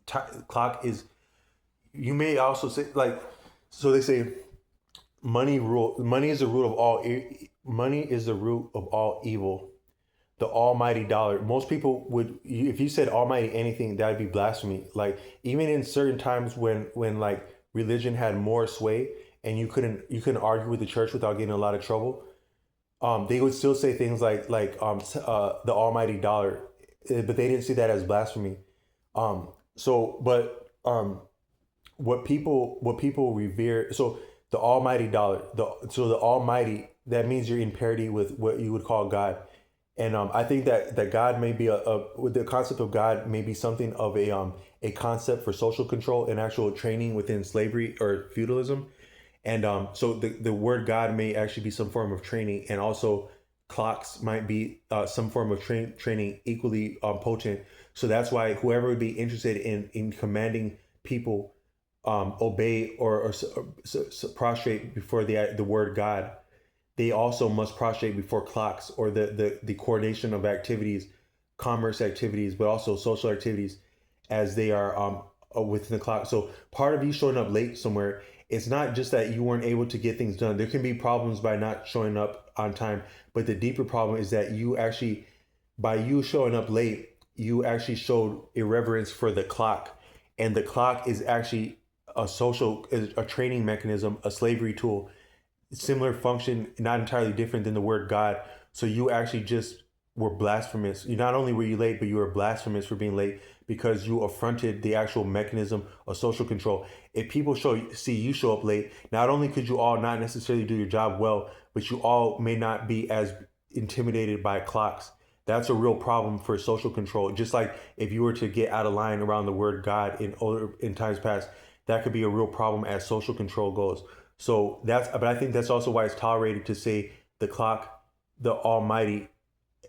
Clock is, you may also say, like, so they say money is the root of all money is the root of all evil. The almighty dollar. Most people would, if you said almighty anything, that would be blasphemy. Like, even in certain times when like religion had more sway and you couldn't argue with the church without getting in a lot of trouble, they would still say things like the almighty dollar, but they didn't see that as blasphemy. So, but what people revere. So the almighty dollar, the almighty, that means you're in parity with what you would call God. And I think that God may be with the concept of God may be something of a concept for social control and actual training within slavery or feudalism. And so the word God may actually be some form of training, and also clocks might be some form of training equally potent. So that's why whoever would be interested in commanding people obey or prostrate before the word God, they also must prostrate before clocks or the coordination of activities, commerce activities, but also social activities as they are within the clock. So part of you showing up late somewhere, it's not just that you weren't able to get things done. There can be problems by not showing up on time, but the deeper problem is that you actually, by you showing up late, you actually showed irreverence for the clock, and the clock is actually a training mechanism, a slavery tool, similar function, not entirely different than the word God. So you actually just were blasphemous. You not only were you late, but you were blasphemous for being late because you affronted the actual mechanism of social control. If people see you show up late, not only could you all not necessarily do your job well, but you all may not be as intimidated by clocks. That's a real problem for social control. Just like if you were to get out of line around the word God in times past, that could be a real problem as social control goes. So but I think that's also why it's tolerated to say the clock, the Almighty,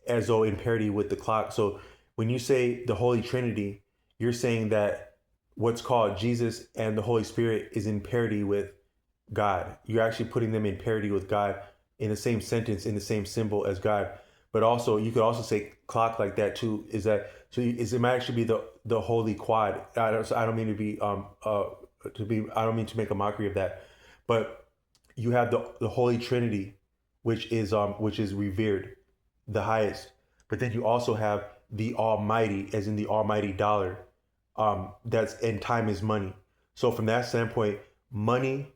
as though in parity with the clock. So when you say the Holy Trinity, you're saying that what's called Jesus and the Holy Spirit is in parity with God. You're actually putting them in parity with God in the same sentence, in the same symbol as God. But also, you could also say clock like that too. Is that so? It might actually be the holy quad. I don't mean to be I don't mean to make a mockery of that, but you have the Holy Trinity, which is revered, the highest. But then you also have the Almighty, as in the Almighty dollar. That's and time is money. So from that standpoint, money,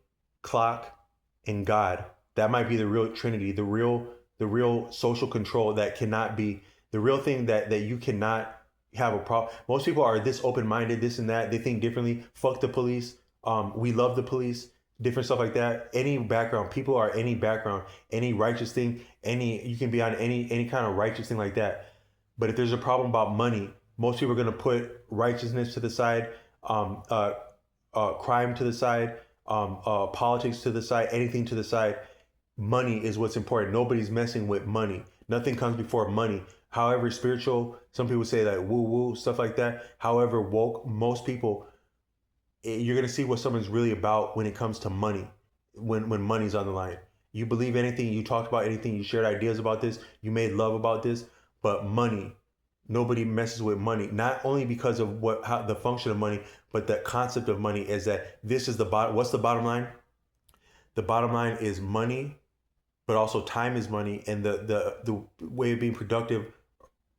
clock, and God, that might be the real Trinity, the real social control that cannot be the real thing that you cannot have a problem. Most people are this open-minded, this and that. They think differently. Fuck the police. We love the police. Different stuff like that. Any background, people are any background, any righteous thing, you can be on any kind of righteous thing like that. But if there's a problem about money, most people are going to put righteousness to the side, um, uh, crime to the side, politics to the side, anything to the side. Money is what's important. Nobody's messing with money. Nothing comes before money. However spiritual, some people say like woo woo, stuff like that. However woke, most people, you're gonna see what someone's really about when it comes to money. When money's on the line, you believe anything, you talked about anything, you shared ideas about this, you made love about this, but money, nobody messes with money. Not only because of how the function of money, but the concept of money is that this is the bottom. What's the bottom line? The bottom line is money, but also time is money, and the way of being productive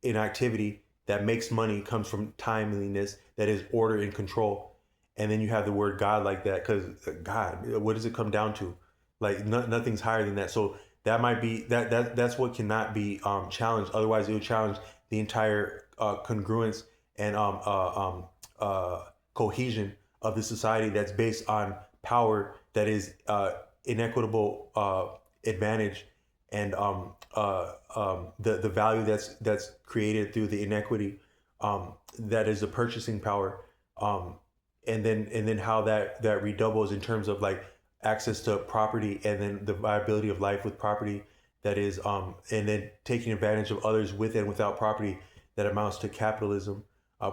in activity that makes money comes from timeliness, that is order and control. And then you have the word God like that, because God, what does it come down to? Like nothing's higher than that. So that might be that's what cannot be challenged. Otherwise, it would challenge the entire congruence and cohesion of the society that's based on power that is inequitable advantage, and the value that's created through the inequity, that is the purchasing power, and then how that redoubles in terms of like access to property, and then the viability of life with property, that is and then taking advantage of others with and without property, that amounts to capitalism.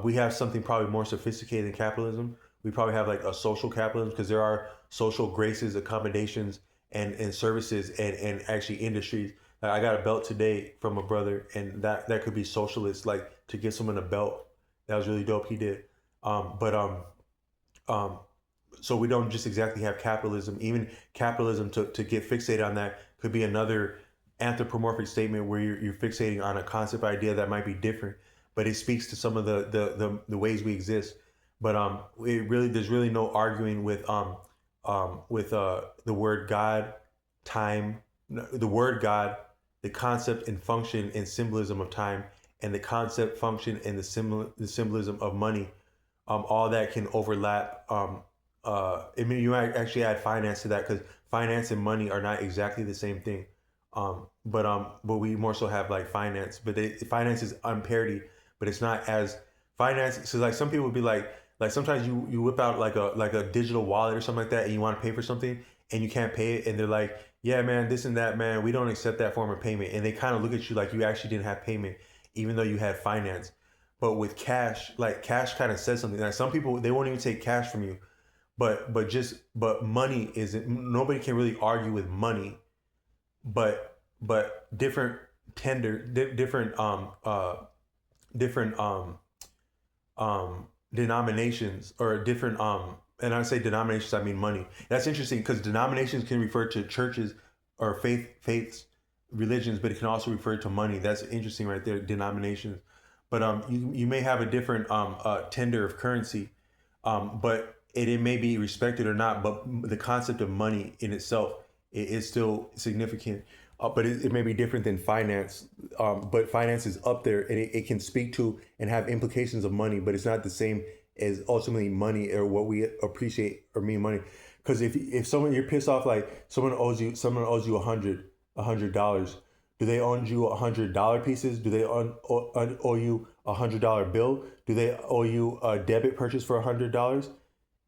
We have something probably more sophisticated than capitalism. We probably have like a social capitalism, because there are social graces, accommodations, and services, and actually industries. Like I got a belt today from a brother, and that could be socialist, like to give someone a belt. That was really dope. He did. But um, so we don't just exactly have capitalism. Even capitalism, to get fixated on that, could be another anthropomorphic statement where you're fixating on a concept idea that might be different, but it speaks to some of the ways we exist. But there's really no arguing with the word God, time, the word God, the concept and function and symbolism of time, and the concept, function, and the symbolism of money all that can overlap. I mean, you might actually add finance to that, because finance and money are not exactly the same thing. But we more so have like finance, but finance is on parity, but it's not as finance. So like some people would be like sometimes you whip out like a digital wallet or something like that, and you want to pay for something and you can't pay it, and they're like, yeah, man, this and that, man, we don't accept that form of payment, and they kind of look at you like you actually didn't have payment, even though you had finance. But with cash, like cash kind of says something. Like some people, they won't even take cash from you, but money isn't. Nobody can really argue with money, but different different different denominations, or different and I say denominations, I mean money. That's interesting, because denominations can refer to churches or faiths, religions, but it can also refer to money. That's interesting right there, denominations. But you may have a different tender of currency, but it may be respected or not. But the concept of money in itself is still significant. But it may be different than finance. But finance is up there, and it can speak to and have implications of money, but it's not the same as ultimately money, or what we appreciate or mean money. Because if someone, you're pissed off, like someone owes you $100, do they owe you $100 pieces? Do they owe you $100 bill? Do they owe you a debit purchase for $100?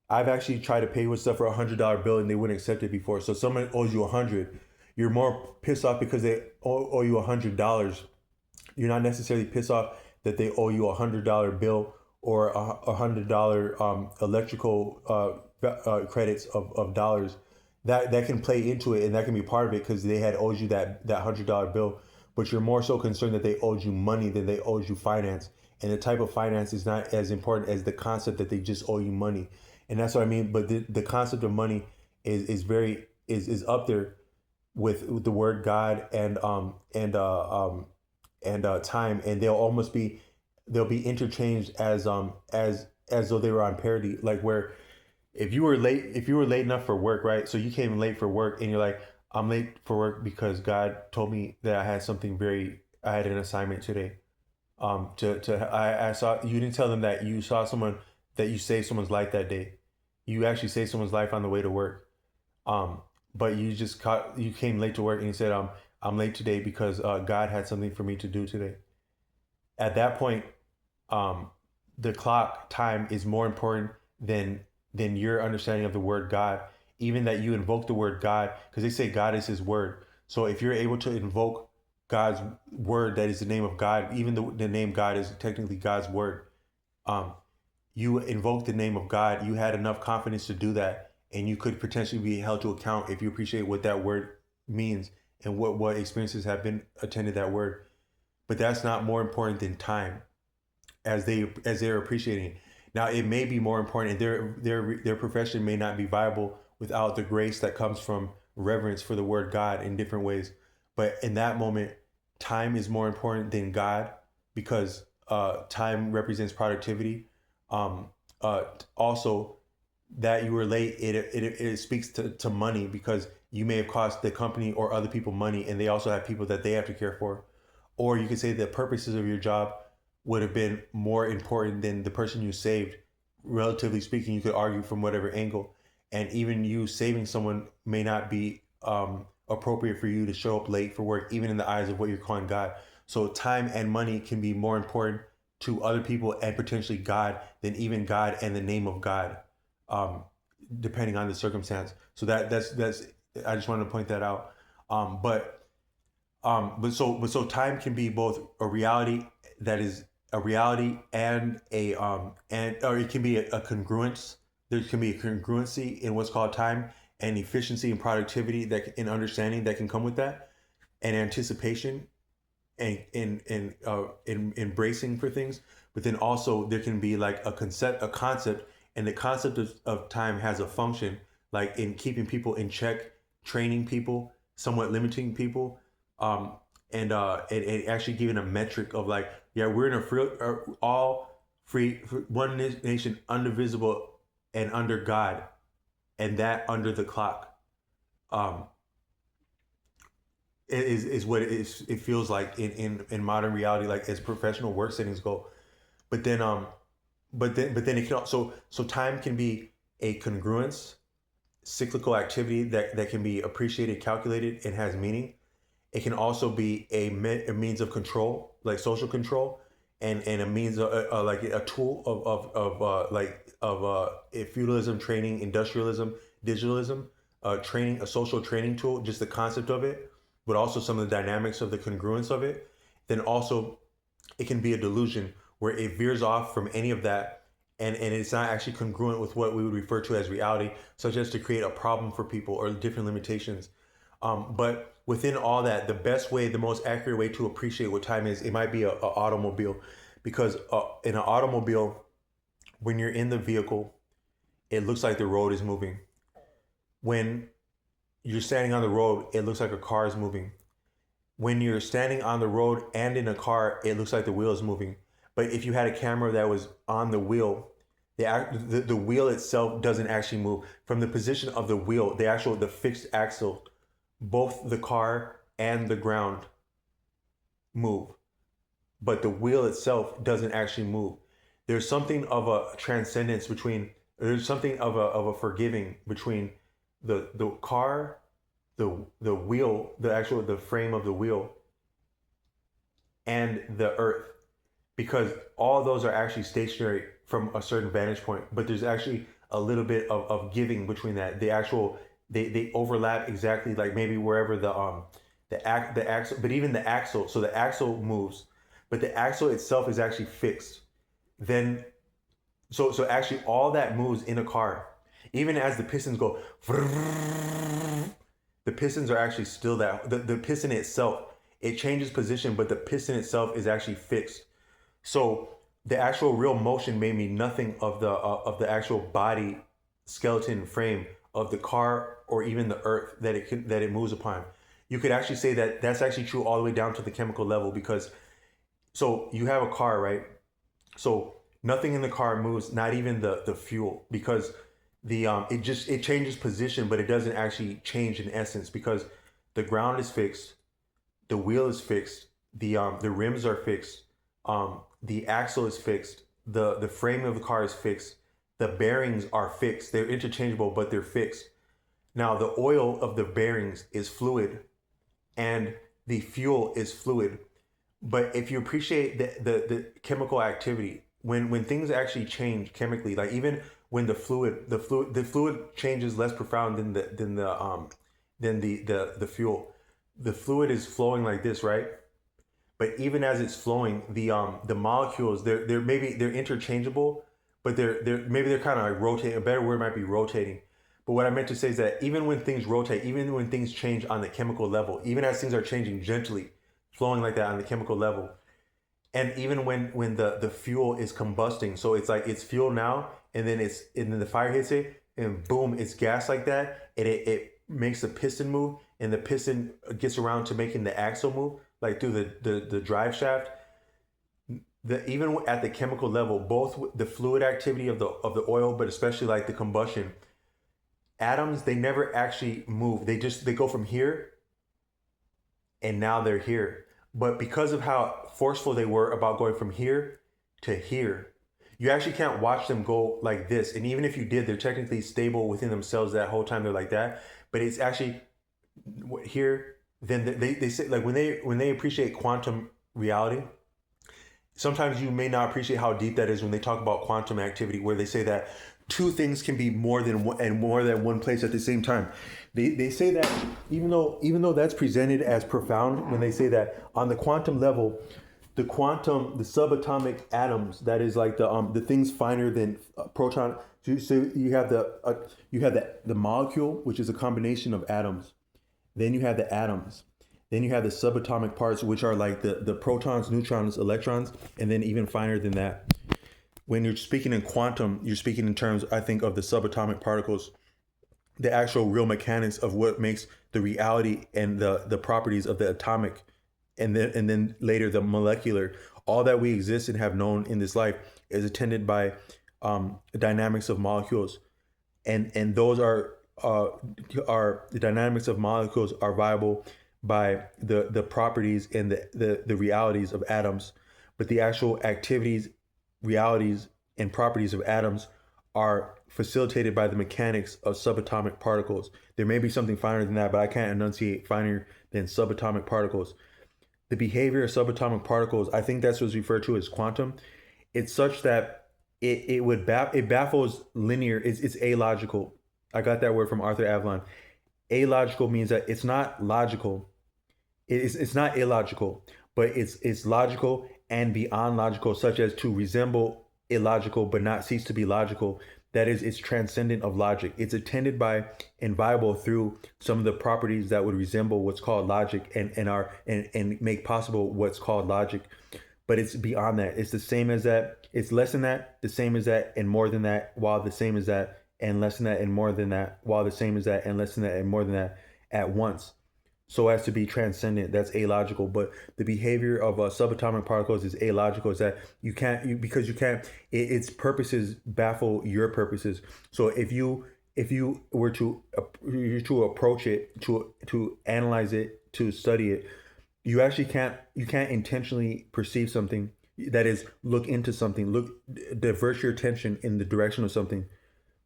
I've actually tried to pay with stuff for $100 bill, and they wouldn't accept it before. So someone owes you 100, you're more pissed off because they owe you $100. You're not necessarily pissed off that they owe you $100 bill, or $100 electrical credits of dollars. That can play into it, and that can be part of it, because they had owed you that $100 bill. But you're more so concerned that they owed you money than they owed you finance. And the type of finance is not as important as the concept that they just owe you money. And that's what I mean. But the concept of money is very is up there with the word God, and time, and they'll be interchanged as though they were on parity. Like, where if you were late enough for work, right? So you came late for work, and you're like, I'm late for work because God told me that I had an assignment today. I saw, you didn't tell them that you saw someone, that you saved someone's life that day. You actually saved someone's life on the way to work. Um, but you came late to work, and you said, I'm late today because God had something for me to do today. At that point, um, the clock time is more important than your understanding of the word God. Even that you invoke the word God, because they say God is His word. So if you're able to invoke God's word, that is the name of God. Even the name God is technically God's word. Um, you invoke the name of God. You had enough confidence to do that, and you could potentially be held to account if you appreciate what that word means, and what experiences have been attended that word. But that's not more important than time, as they're appreciating it. Now, it may be more important, and their profession may not be viable without the grace that comes from reverence for the word God in different ways. But in that moment, time is more important than God, because time represents productivity. Um, Also, that you were late, it speaks to money, because you may have cost the company or other people money, and they also have people that they have to care for. Or you could say the purposes of your job would have been more important than the person you saved. Relatively speaking, you could argue from whatever angle, and even you saving someone may not be appropriate for you to show up late for work, even in the eyes of what you're calling God. So time and money can be more important to other people, and potentially God, than even God and the name of God, um, depending on the circumstance. So that's I just wanted to point that out. But so time can be both a reality, that is a reality, and or it can be a congruence. There can be a congruency in what's called time, and efficiency and productivity, in understanding, that can come with that, and anticipation, and in embracing for things. But then also there can be like a concept, and the concept of time has a function, like in keeping people in check, training people, somewhat limiting people, um, and actually giving a metric of like, yeah, we're in a free, all free, one nation, indivisible, and under God, and that under the clock. Um, is what it feels like in modern reality, like as professional work settings go. But then but then it can also, so time can be a congruence, cyclical activity that can be appreciated, calculated, and has meaning. It can also be a means of control, like social control, and a means of like a tool of feudalism, training, industrialism, digitalism, training, a social training tool, just the concept of it, but also some of the dynamics of the congruence of it. Then also it can be a delusion where it veers off from any of that, and it's not actually congruent with what we would refer to as reality, such as to create a problem for people or different limitations. But within all that, the best way, the most accurate way to appreciate what time is, it might be a automobile, because in an automobile, when you're in the vehicle, it looks like the road is moving. When you're standing on the road, it looks like a car is moving. When you're standing on the road and in a car, it looks like the wheel is moving. But if you had a camera that was on the wheel, the wheel itself doesn't actually move. From the position of the wheel, the fixed axle, both the car and the ground move, but the wheel itself doesn't actually move. There's something of a transcendence between, there's something of a forgiving between the car, the wheel, the frame of the wheel, and the earth, because all those are actually stationary from a certain vantage point, but there's actually a little bit of giving between that. They overlap exactly, like maybe wherever the axle, but even the axle, so the axle moves, but the axle itself is actually fixed. Then so actually all that moves in a car, even as the pistons go, the pistons are actually still that the piston itself, it changes position, but the piston itself is actually fixed. So the actual real motion may mean nothing of the actual body, skeleton, frame of the car, or even the earth that it moves upon. You could actually say that that's actually true all the way down to the chemical level, because so you have a car, right? So nothing in the car moves, not even the fuel, because it changes position, but it doesn't actually change in essence, because the ground is fixed, the wheel is fixed, the rims are fixed, the axle is fixed, the frame of the car is fixed, the bearings are fixed. They're interchangeable, but they're fixed. Now the oil of the bearings is fluid, and the fuel is fluid. But if you appreciate the chemical activity, when things actually change chemically, like even when the fluid changes less profound than the fuel. The fluid is flowing like this, right? But even as it's flowing, the molecules, they're interchangeable, but they're kind of like rotating. A better word might be rotating. But what I meant to say is that even when things rotate, even when things change on the chemical level, even as things are changing gently, flowing like that on the chemical level, and even when the fuel is combusting, so it's like it's fuel now, and then the fire hits it, and boom, it's gas like that, and it makes the piston move, and the piston gets around to making the axle move, like through the drive shaft. Even at the chemical level, both the fluid activity of the oil, but especially like the combustion, atoms, they never actually move. They go from here, and now they're here. But because of how forceful they were about going from here to here, you actually can't watch them go like this. And even if you did, they're technically stable within themselves that whole time they're like that. But it's actually here. Then they say, like, when they appreciate quantum reality, sometimes you may not appreciate how deep that is when they talk about quantum activity, where they say that two things can be more than one place at the same time. They say that even though that's presented as profound, when they say that on the quantum level, the subatomic atoms, that is like the things finer than proton. So you have the molecule, which is a combination of atoms. Then you have the atoms. Then you have the subatomic parts, which are like the protons, neutrons, electrons, and then even finer than that. When you're speaking in quantum, you're speaking in terms, I think, of the subatomic particles, the actual real mechanics of what makes the reality and the properties of the atomic, and then later the molecular. All that we exist and have known in this life is attended by dynamics of molecules, and those are the dynamics of molecules are viable by the properties and the realities of atoms, but the actual activities, realities, and properties of atoms are facilitated by the mechanics of subatomic particles. There may be something finer than that, but I can't enunciate finer than subatomic particles. The behavior of subatomic particles, I think that's what's referred to as quantum. It's such that it baffles linear. It's alogical. I got that word from Arthur Avalon. Alogical means that it's not logical. It's not illogical, but it's logical and beyond logical, such as to resemble illogical but not cease to be logical. That is, it's transcendent of logic. It's attended by and viable through some of the properties that would resemble what's called logic and make possible what's called logic. But it's beyond that. It's the same as that. It's less than that, the same as that, and more than that, while the same as that, and less than that, and more than that, while the same as that, and less than that, and more than that at once, so as to be transcendent. That's alogical. But the behavior of subatomic particles is alogical. Is that because you can't, its purposes baffle your purposes. So if you were to approach it, to analyze it, to study it, you actually can't intentionally perceive something, that is, look into something, divert your attention in the direction of something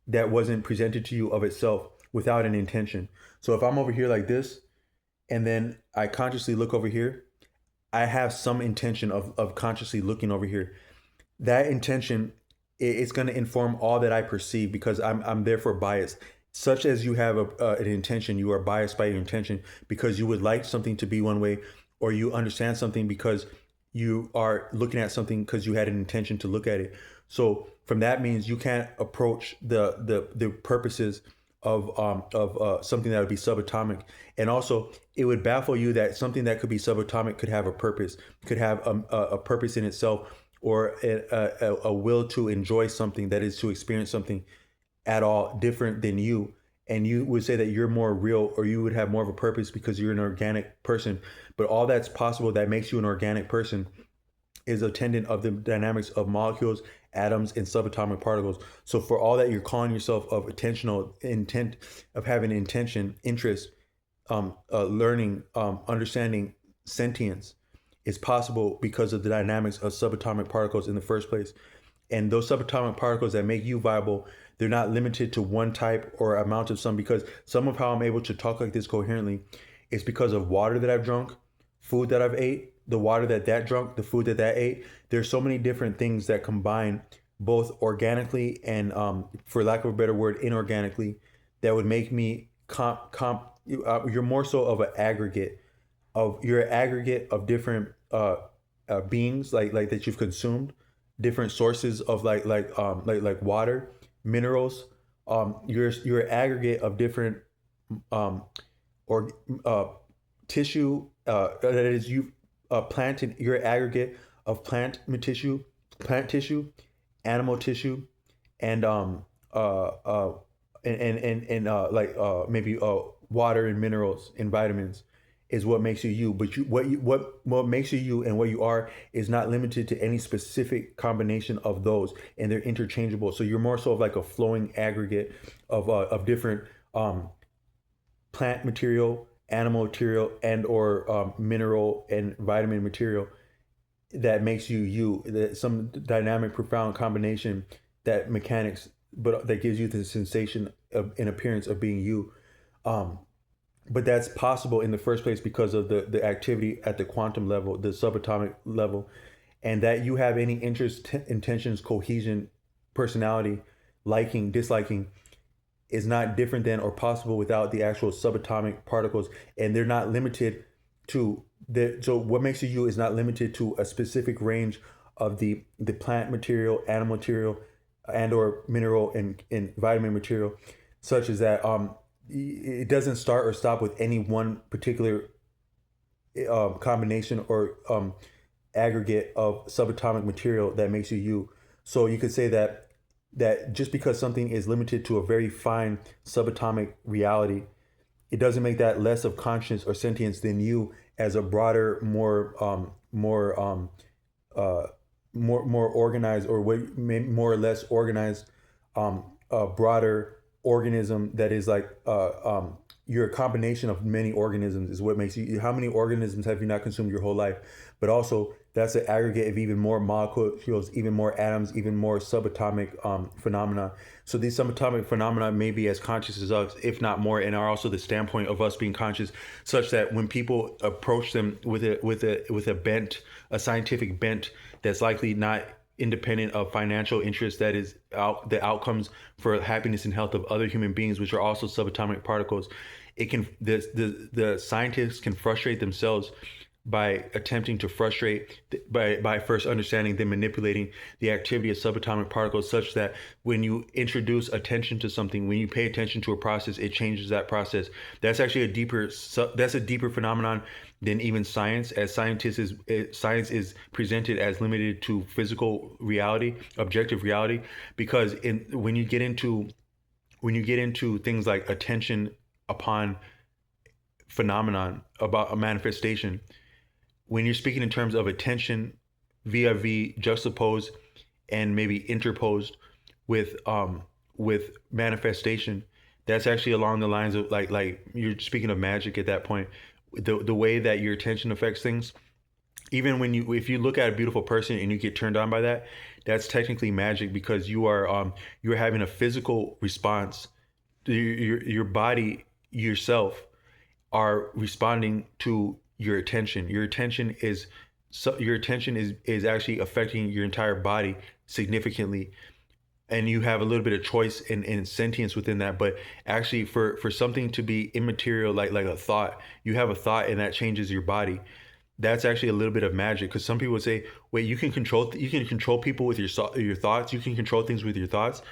that wasn't presented to you of itself without an intention. So if I'm over here like this, and then I consciously look over here, I have some intention of consciously looking over here. That intention is going to inform all that I perceive, because I'm therefore biased. Such as you have an intention, you are biased by your intention because you would like something to be one way, or you understand something because you are looking at something because you had an intention to look at it. So from that means you can't approach the purposes of something that would be subatomic. And also, it would baffle you that something that could be subatomic could have a purpose, could have a purpose in itself, or a will to enjoy something, that is, to experience something at all different than you. And you would say that you're more real, or you would have more of a purpose because you're an organic person. But all that's possible that makes you an organic person is attendant of the dynamics of molecules, atoms, and subatomic particles. So for all that you're calling yourself of intentional intent, of having intention, interest, learning, understanding, sentience, is possible because of the dynamics of subatomic particles in the first place. And those subatomic particles that make you viable, they're not limited to one type or amount of some, because some of how I'm able to talk like this coherently is because of water that I've drunk, food that I've ate, the water that drunk, the food that ate. There's so many different things that combine both organically and, for lack of a better word, inorganically, that would make me you're more so of an aggregate of different beings like that you've consumed, different sources of like water, minerals. You're an aggregate of different or tissue, that is, you plant, and you're an aggregate of plant tissue, animal tissue, and maybe water and minerals and vitamins is what makes you. But what makes you and what you are is not limited to any specific combination of those, and they're interchangeable. So you're more so of like a flowing aggregate of different plant material, animal material, and or mineral and vitamin material that makes you. Some dynamic, profound combination that mechanics, but that gives you the sensation of an appearance of being you. But that's possible in the first place because of the activity at the quantum level, the subatomic level, and that you have any interest, intentions, cohesion, personality, liking, disliking, is not different than or possible without the actual subatomic particles. And they're not limited to so what makes you is not limited to a specific range of the plant material, animal material, and or mineral and vitamin material, such as that it doesn't start or stop with any one particular combination or aggregate of subatomic material that makes you. So you could say that just because something is limited to a very fine subatomic reality, it doesn't make that less of conscience or sentience than you as a broader, more organized, or more or less organized, broader organism that is like you're a combination of many organisms is what makes you. How many organisms have you not consumed your whole life? But also That's an aggregate of even more molecules, even more atoms, even more subatomic phenomena. So these subatomic phenomena may be as conscious as us, if not more, and are also the standpoint of us being conscious, such that when people approach them with a bent, a scientific bent that's likely not independent of financial interest, that is the outcomes for happiness and health of other human beings, which are also subatomic particles, it can the scientists can frustrate themselves by attempting to frustrate by first understanding then manipulating the activity of subatomic particles, such that when you introduce attention to something, when you pay attention to a process, it changes that process. That's actually a deeper phenomenon than even science, as science is presented as limited to physical reality, objective reality, because when you get into things like attention upon phenomenon, about a manifestation, when you're speaking in terms of attention vis-a-vis juxtaposed and maybe interposed with manifestation, that's actually along the lines of like you're speaking of magic at that point. The way that your attention affects things, even when if you look at a beautiful person and you get turned on by that, that's technically magic, because you're having a physical response. Your body, yourself, are responding to your attention. Your attention is actually affecting your entire body significantly, and you have a little bit of choice and sentience within that. But actually, for something to be immaterial, like a thought, you have a thought and that changes your body. That's actually a little bit of magic, because some people would say, wait, you can control people with your thoughts, you can control things with your thoughts.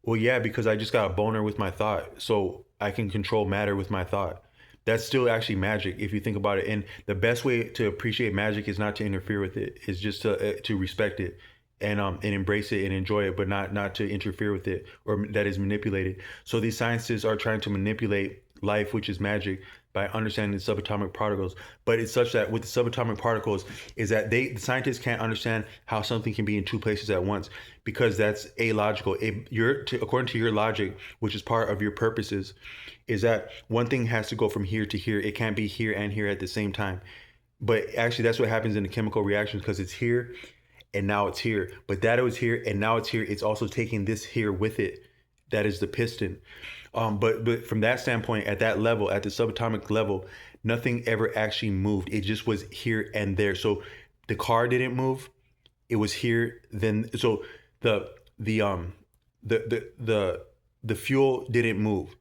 Well, yeah, because I just got a boner with my thought, so I can control matter with my thought. That's still actually magic if you think about it. And the best way to appreciate magic is not to interfere with it. It's just to respect it and embrace it and enjoy it, but not to interfere with it, or that is manipulated. So these sciences are trying to manipulate life, which is magic, by understanding the subatomic particles. But it's such that with the subatomic particles is that the scientists can't understand how something can be in two places at once, because that's illogical. According to your logic, which is part of your purposes, is that one thing has to go from here to here. It can't be here and here at the same time. But actually, that's what happens in the chemical reactions, because it's here and now it's here. But that it was here and now it's here. It's also taking this here with it. That is the piston. But from that standpoint, at that level, at the subatomic level, nothing ever actually moved. It just was here and there. So the car didn't move. It was here. Then so the the fuel didn't move.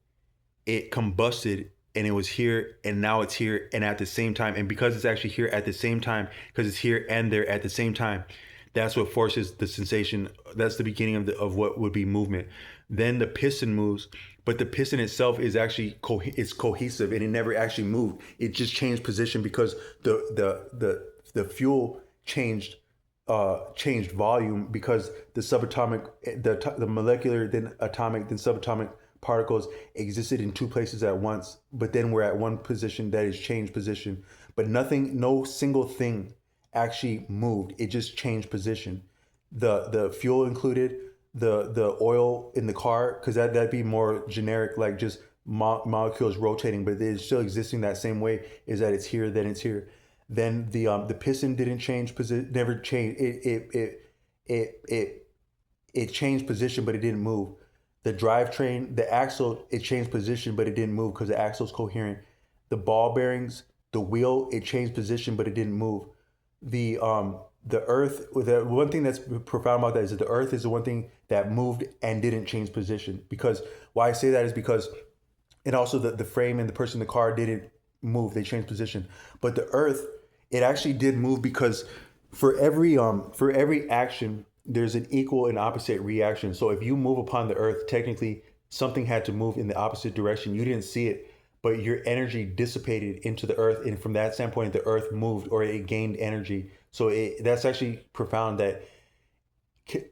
It combusted and it was here and now it's here and at the same time. And because it's actually here at the same time, because it's here and there at the same time, that's what forces the sensation. That's the beginning of what would be movement. Then the piston moves, but the piston itself is actually it's cohesive, and it never actually moved. It just changed position because the fuel changed volume, because the subatomic, the molecular, then atomic, then subatomic particles existed in two places at once, but then we're at one position that is changed position. But no single thing actually moved. It just changed position. The fuel included, the oil in the car, because that'd be more generic, like just molecules rotating, but it's still existing that same way, is that it's here, then it's here. Then the piston didn't change position, never changed. It changed position, but it didn't move. The drivetrain, the axle, it changed position, but it didn't move because the axle's coherent. The ball bearings, the wheel, it changed position, but it didn't move. The earth, the one thing that's profound about that is that the earth is the one thing that moved and didn't change position. Because why I say that is because, and also the frame and the person in the car didn't move, they changed position. But the earth, it actually did move, because for every action, there's an equal and opposite reaction. So if you move upon the earth, technically something had to move in the opposite direction. You didn't see it, but your energy dissipated into the earth, and from that standpoint, the earth moved, or it gained energy. So that's actually profound, that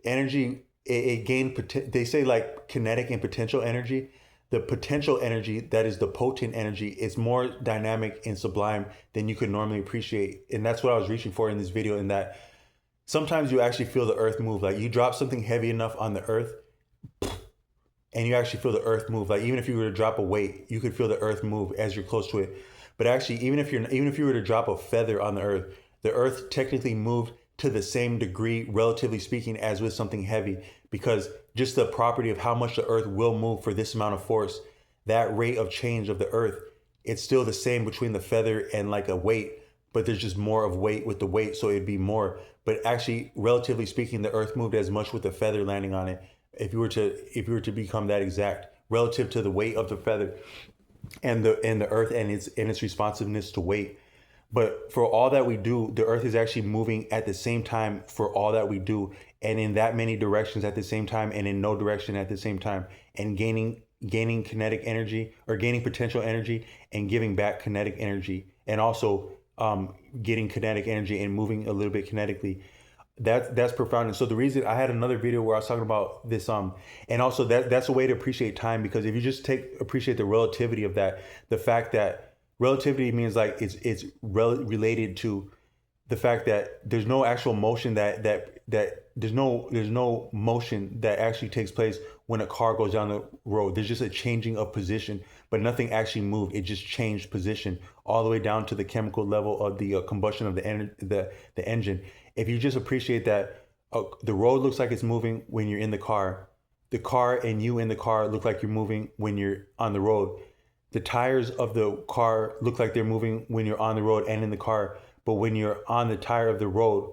energy, it gained, they say like kinetic and potential energy. The potential energy, that is the potent energy, is more dynamic and sublime than you could normally appreciate. And that's what I was reaching for in this video, in that sometimes you actually feel the earth move. Like you drop something heavy enough on the earth and you actually feel the earth move. Like even if you were to drop a weight, you could feel the earth move as you're close to it. But actually, even if you were to drop a feather on the earth the earth technically moved to the same degree, relatively speaking, as with something heavy, because just the property of how much the earth will move for this amount of force, that rate of change of the earth, it's still the same between the feather and like a weight, but there's just more of weight with the weight, so it'd be more. But actually, relatively speaking, the earth moved as much with the feather landing on it. If you were to become that exact relative to the weight of the feather and the earth and its responsiveness to weight. But for all that we do, the earth is actually moving at the same time for all that we do, and in that many directions at the same time, and in no direction at the same time, and gaining kinetic energy, or gaining potential energy, and giving back kinetic energy, and also getting kinetic energy and moving a little bit kinetically. That's profound. And so the reason I had another video where I was talking about this, and also that's a way to appreciate time, because if you just appreciate the relativity of that, the fact that relativity means like it's related to the fact that there's no actual motion that there's no motion that actually takes place when a car goes down the road. There's just a changing of position, but nothing actually moved. It just changed position all the way down to the chemical level of the combustion of the engine. If you just appreciate that, the road looks like it's moving when you're in the car. The car and you in the car look like you're moving when you're on the road. The tires of the car look like they're moving when you're on the road and in the car. But when you're on the tire of the road,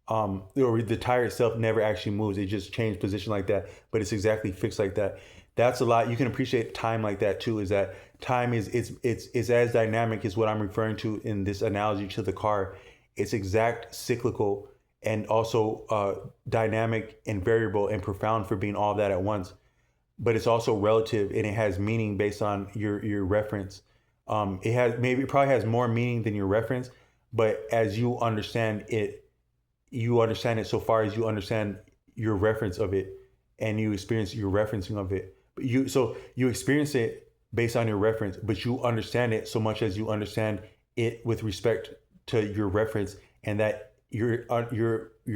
or the tire itself never actually moves. It just changed position like that, but it's exactly fixed like that. That's a lot. You can appreciate time like that too, is that time is as dynamic as what I'm referring to in this analogy to the car. It's exact, cyclical, and also dynamic and variable and profound for being all that at once. But it's also relative, and it has meaning based on your reference. It probably has more meaning than your reference, but as you understand it so far as you understand your reference of it, and you experience your referencing of it. But you experience it based on your reference, but you understand it so much as you understand it with respect to your reference, and that your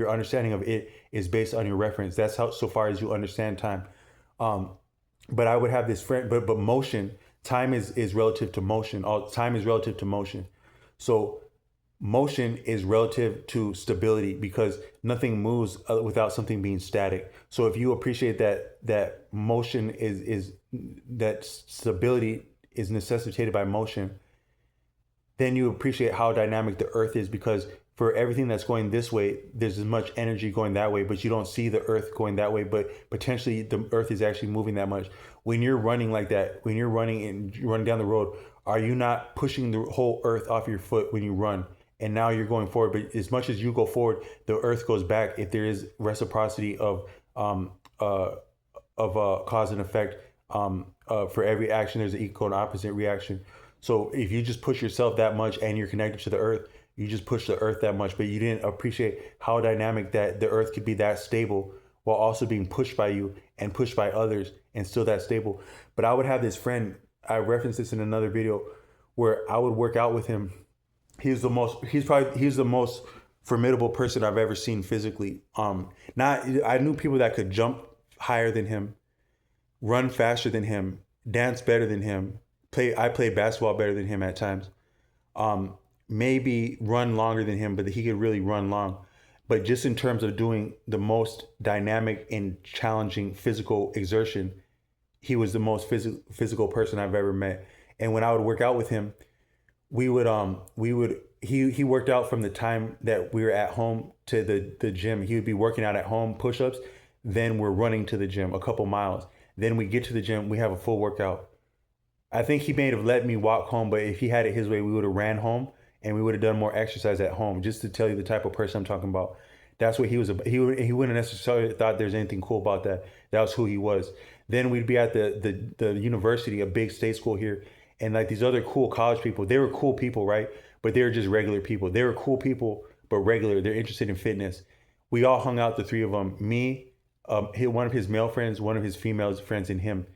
understanding of it is based on your reference. That's how, so far as you understand time. But I would have this friend, but motion, time is relative to motion. All time is relative to motion. So motion is relative to stability, because nothing moves without something being static. So if you appreciate that motion is that stability is necessitated by motion, then you appreciate how dynamic the earth is, because for everything that's going this way, there's as much energy going that way, but you don't see the earth going that way, but potentially the earth is actually moving that much. When you're running like that, when you're running and running down the road, are you not pushing the whole earth off your foot when you run? And now you're going forward, but as much as you go forward, the earth goes back. If there is reciprocity of cause and effect, for every action, there's an equal and opposite reaction. So if you just push yourself that much and you're connected to the earth, you just push the earth that much, but you didn't appreciate how dynamic that the earth could be that stable while also being pushed by you and pushed by others and still that stable. But I would have this friend, I referenced this in another video, where I would work out with him. He's the most formidable person I've ever seen physically. I knew people that could jump higher than him, run faster than him, dance better than him. I played basketball better than him at times. Maybe run longer than him, but he could really run long. But just in terms of doing the most dynamic and challenging physical exertion, he was the most physical person I've ever met. And when I would work out with him, he worked out from the time that we were at home to the gym. He would be working out at home, push-ups, then we're running to the gym a couple miles. Then we get to the gym, we have a full workout. I think he may have let me walk home, but if he had it his way, we would have ran home and we would have done more exercise at home, just to tell you the type of person I'm talking about. That's what he was about. He wouldn't necessarily thought there's anything cool about that. That was who he was. Then we'd be at the university, a big state school here, and like these other cool college people, they were cool people, right? But they were just regular people. They were cool people, but regular. They're interested in fitness. We all hung out, the three of them, me, one of his male friends, one of his female friends, and him.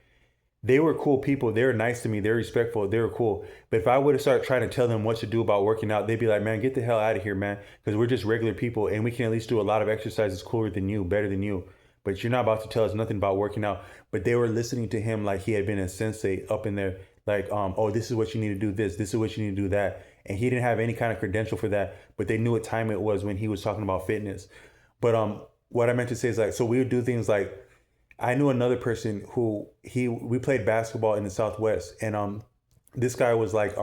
They were cool people. They were nice to me. They were respectful. They were cool. But if I would have started trying to tell them what to do about working out, they'd be like, man, get the hell out of here, man. Because we're just regular people and we can at least do a lot of exercises cooler than you, better than you. But you're not about to tell us nothing about working out. But they were listening to him like he had been a sensei up in there. Like, oh, this is what you need to do this. This is what you need to do that. and he didn't have any kind of credential for that, but they knew what time it was when he was talking about fitness. But what I meant to say is like, so we would do things like, I knew another person who we played basketball in the Southwest, and this guy was like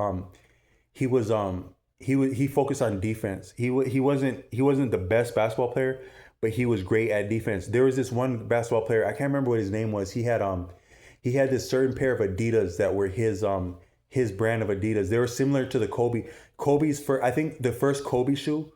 he was he focused on defense. He wasn't the best basketball player, but he was great at defense. There was this one basketball player, I can't remember what his name was. He had this certain pair of Adidas that were his brand of Adidas. They were similar to the Kobe's for I think the first Kobe shoe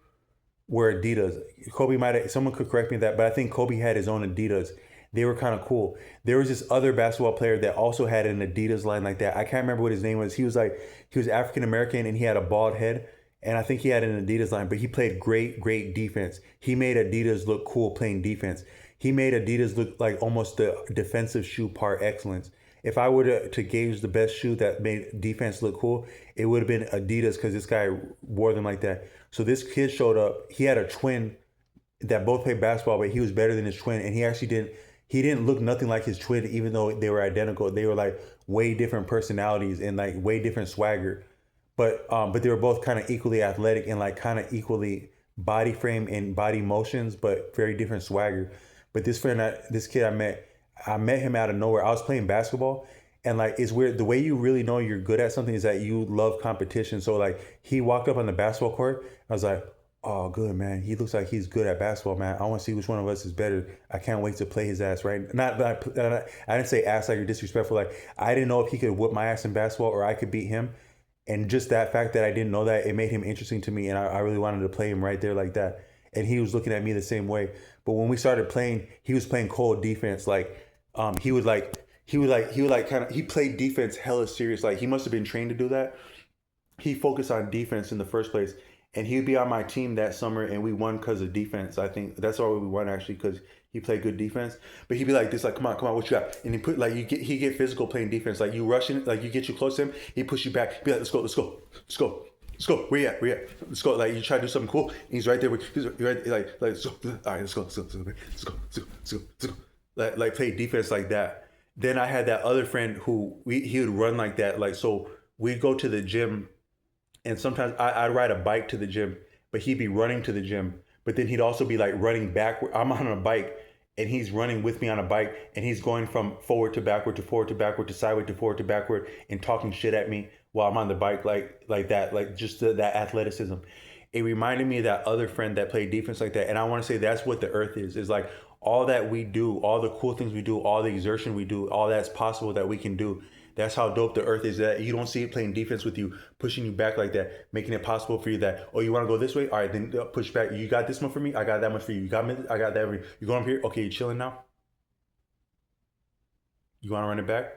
were Adidas. Kobe might have, someone could correct me that, but I think Kobe had his own Adidas. They were kind of cool. There was this other basketball player that also had an Adidas line like that. I can't remember what his name was. He was African American and he had a bald head. And I think he had an Adidas line, but he played great, great defense. He made Adidas look cool playing defense. He made Adidas look like almost the defensive shoe par excellence. If I were to gauge the best shoe that made defense look cool, it would have been Adidas because this guy wore them like that. So this kid showed up. He had a twin that both played basketball, but he was better than his twin. And he didn't look nothing like his twin, even though they were identical. They were like way different personalities and like way different swagger. But they were both kind of equally athletic and like kind of equally body frame and body motions, but very different swagger. But this kid I met him out of nowhere. I was playing basketball, and like it's weird. The way you really know you're good at something is that you love competition. So like he walked up on the basketball court. I was like, oh, good, man. He looks like he's good at basketball, man. I want to see which one of us is better. I can't wait to play his ass, right? I didn't say ass like you're disrespectful. Like I didn't know if he could whip my ass in basketball or I could beat him. And just that fact that I didn't know that, it made him interesting to me. And I really wanted to play him right there like that. And he was looking at me the same way. But when we started playing, he was playing cold defense. Like he played defense hella serious. Like he must have been trained to do that. He focused on defense in the first place, and he would be on my team that summer, and we won because of defense. I think that's all we won actually because he played good defense. But he'd be like this, like, come on, what you got? And he get physical playing defense. Like you rushing, like you get you close to him, he push you back. Be like, let's go. Where you at? Let's go. Like you try to do something cool, and he's right there. He's right, like let's go. All right, let's go. Like play defense like that. Then I had that other friend who he would run like that. Like so, we'd go to the gym. And sometimes I'd ride a bike to the gym, but he'd be running to the gym. But then he'd also be like running backward. I'm on a bike and he's running with me on a bike and he's going from forward to backward to forward to backward to sideways to forward to backward and talking shit at me while I'm on the bike like that, like just that athleticism. It reminded me of that other friend that played defense like that. And I want to say that's what the earth is like all that we do, all the cool things we do, all the exertion we do, all that's possible that we can do. That's how dope the earth is, that you don't see it playing defense with you, pushing you back like that, making it possible for you that, oh, you want to go this way? All right, then push back. You got this much for me? I got that much for you. You got me? I got that for you. You going up here? Okay, you chilling now? You want to run it back?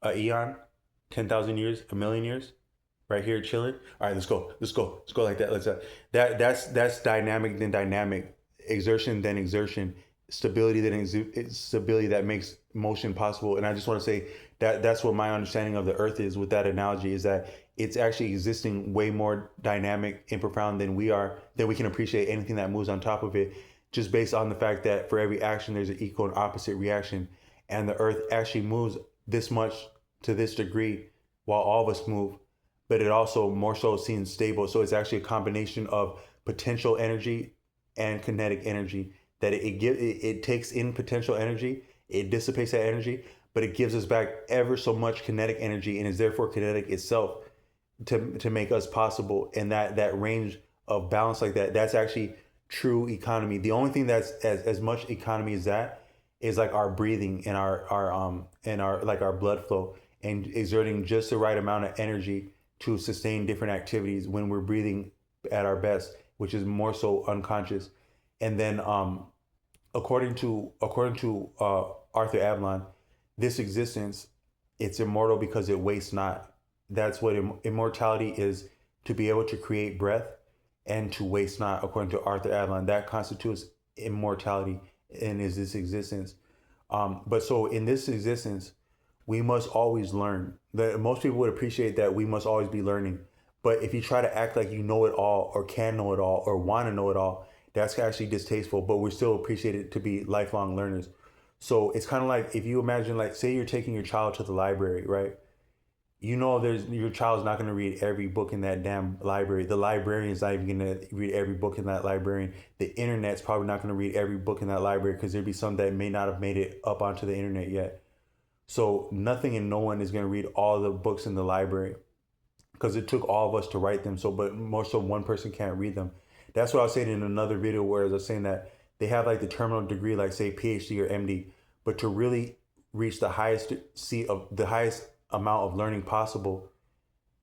A eon? 10,000 years? A million years? Right here chilling? All right, let's go like that. That's dynamic then dynamic. Exertion then exertion. Stability stability that makes motion possible. And I just want to say that that's what my understanding of the earth is with that analogy, is that it's actually existing way more dynamic and profound than we are, that we can appreciate anything that moves on top of it, just based on the fact that for every action there's an equal and opposite reaction. And the earth actually moves this much to this degree while all of us move, but it also more so seems stable. So it's actually a combination of potential energy and kinetic energy, that it takes in potential energy, it dissipates that energy, but it gives us back ever so much kinetic energy and is therefore kinetic itself to make us possible. And that range of balance like that, that's actually true economy. The only thing that's as much economy as that is like our breathing and our like our blood flow and exerting just the right amount of energy to sustain different activities when we're breathing at our best, which is more so unconscious. And then according to Arthur Avalon, this existence, it's immortal because it wastes not. That's what immortality is, to be able to create breath and to waste not, according to Arthur Avalon. That constitutes immortality and is this existence. But so in this existence, we must always learn. Most people would appreciate that we must always be learning. But if you try to act like you know it all or can know it all or want to know it all, that's actually distasteful, but we're still appreciated to be lifelong learners. So it's kind of like if you imagine, like, say you're taking your child to the library, right? you know, there's your child's not going to read every book in that damn library. The librarian's not even going to read every book in that library. The internet's probably not going to read every book in that library because there'd be some that may not have made it up onto the internet yet. So nothing and no one is going to read all the books in the library because it took all of us to write them. So, but more so, one person can't read them. That's what I was saying in another video where I was saying that they have like the terminal degree, like say PhD or MD, but to really reach the highest seat of the highest amount of learning possible,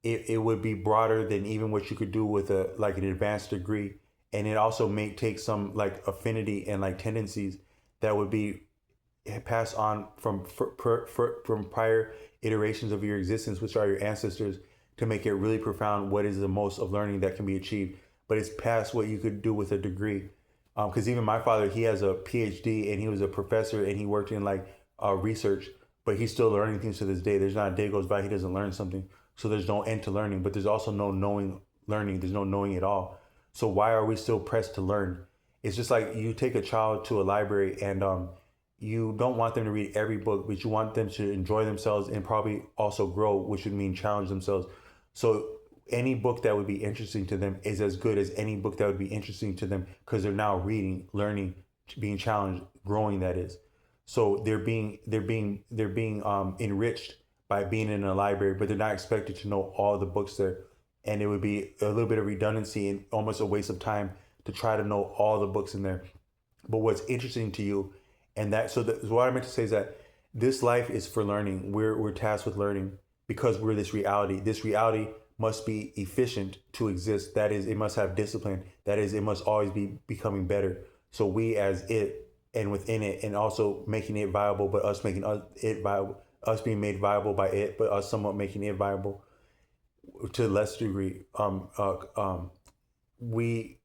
it would be broader than even what you could do with a like an advanced degree. And it also may take some like affinity and like tendencies that would be passed on from prior iterations of your existence, which are your ancestors, to make it really profound. What is the most of learning that can be achieved? But it's past what you could do with a degree. Because even my father, he has a PhD and he was a professor and he worked in like research, but he's still learning things to this day. There's not a day goes by he doesn't learn something. So there's no end to learning, but there's also no knowing learning. There's no knowing at all. So why are we still pressed to learn? It's just like you take a child to a library and you don't want them to read every book, but you want them to enjoy themselves and probably also grow, which would mean challenge themselves. So any book that would be interesting to them is as good as any book that would be interesting to them because they're now reading, learning, being challenged, growing. That is, so they're being enriched by being in a library, but they're not expected to know all the books there, and it would be a little bit of redundancy and almost a waste of time to try to know all the books in there. But what's interesting to you, and that so that, what I meant to say is that this life is for learning. We're tasked with learning because we're this reality. This reality must be efficient to exist. That is, it must have discipline. That is, it must always be becoming better. So we as it and within it, and also making it viable, but us making it viable, us being made viable by it, but us somewhat making it viable to a less degree. We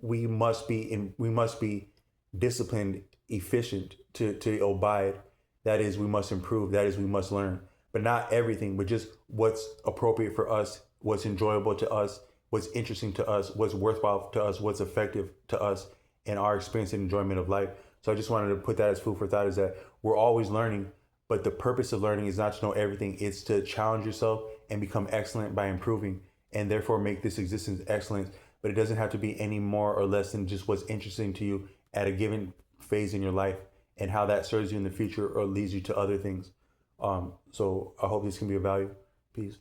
we must be disciplined, efficient to abide. That is, we must improve. That is, we must learn. But not everything, but just what's appropriate for us, what's enjoyable to us, what's interesting to us, what's worthwhile to us, what's effective to us, and our experience and enjoyment of life. So I just wanted to put that as food for thought, is that we're always learning, but the purpose of learning is not to know everything. It's to challenge yourself and become excellent by improving, and therefore make this existence excellent. But it doesn't have to be any more or less than just what's interesting to you at a given phase in your life and how that serves you in the future or leads you to other things. So I hope this can be of value. Peace.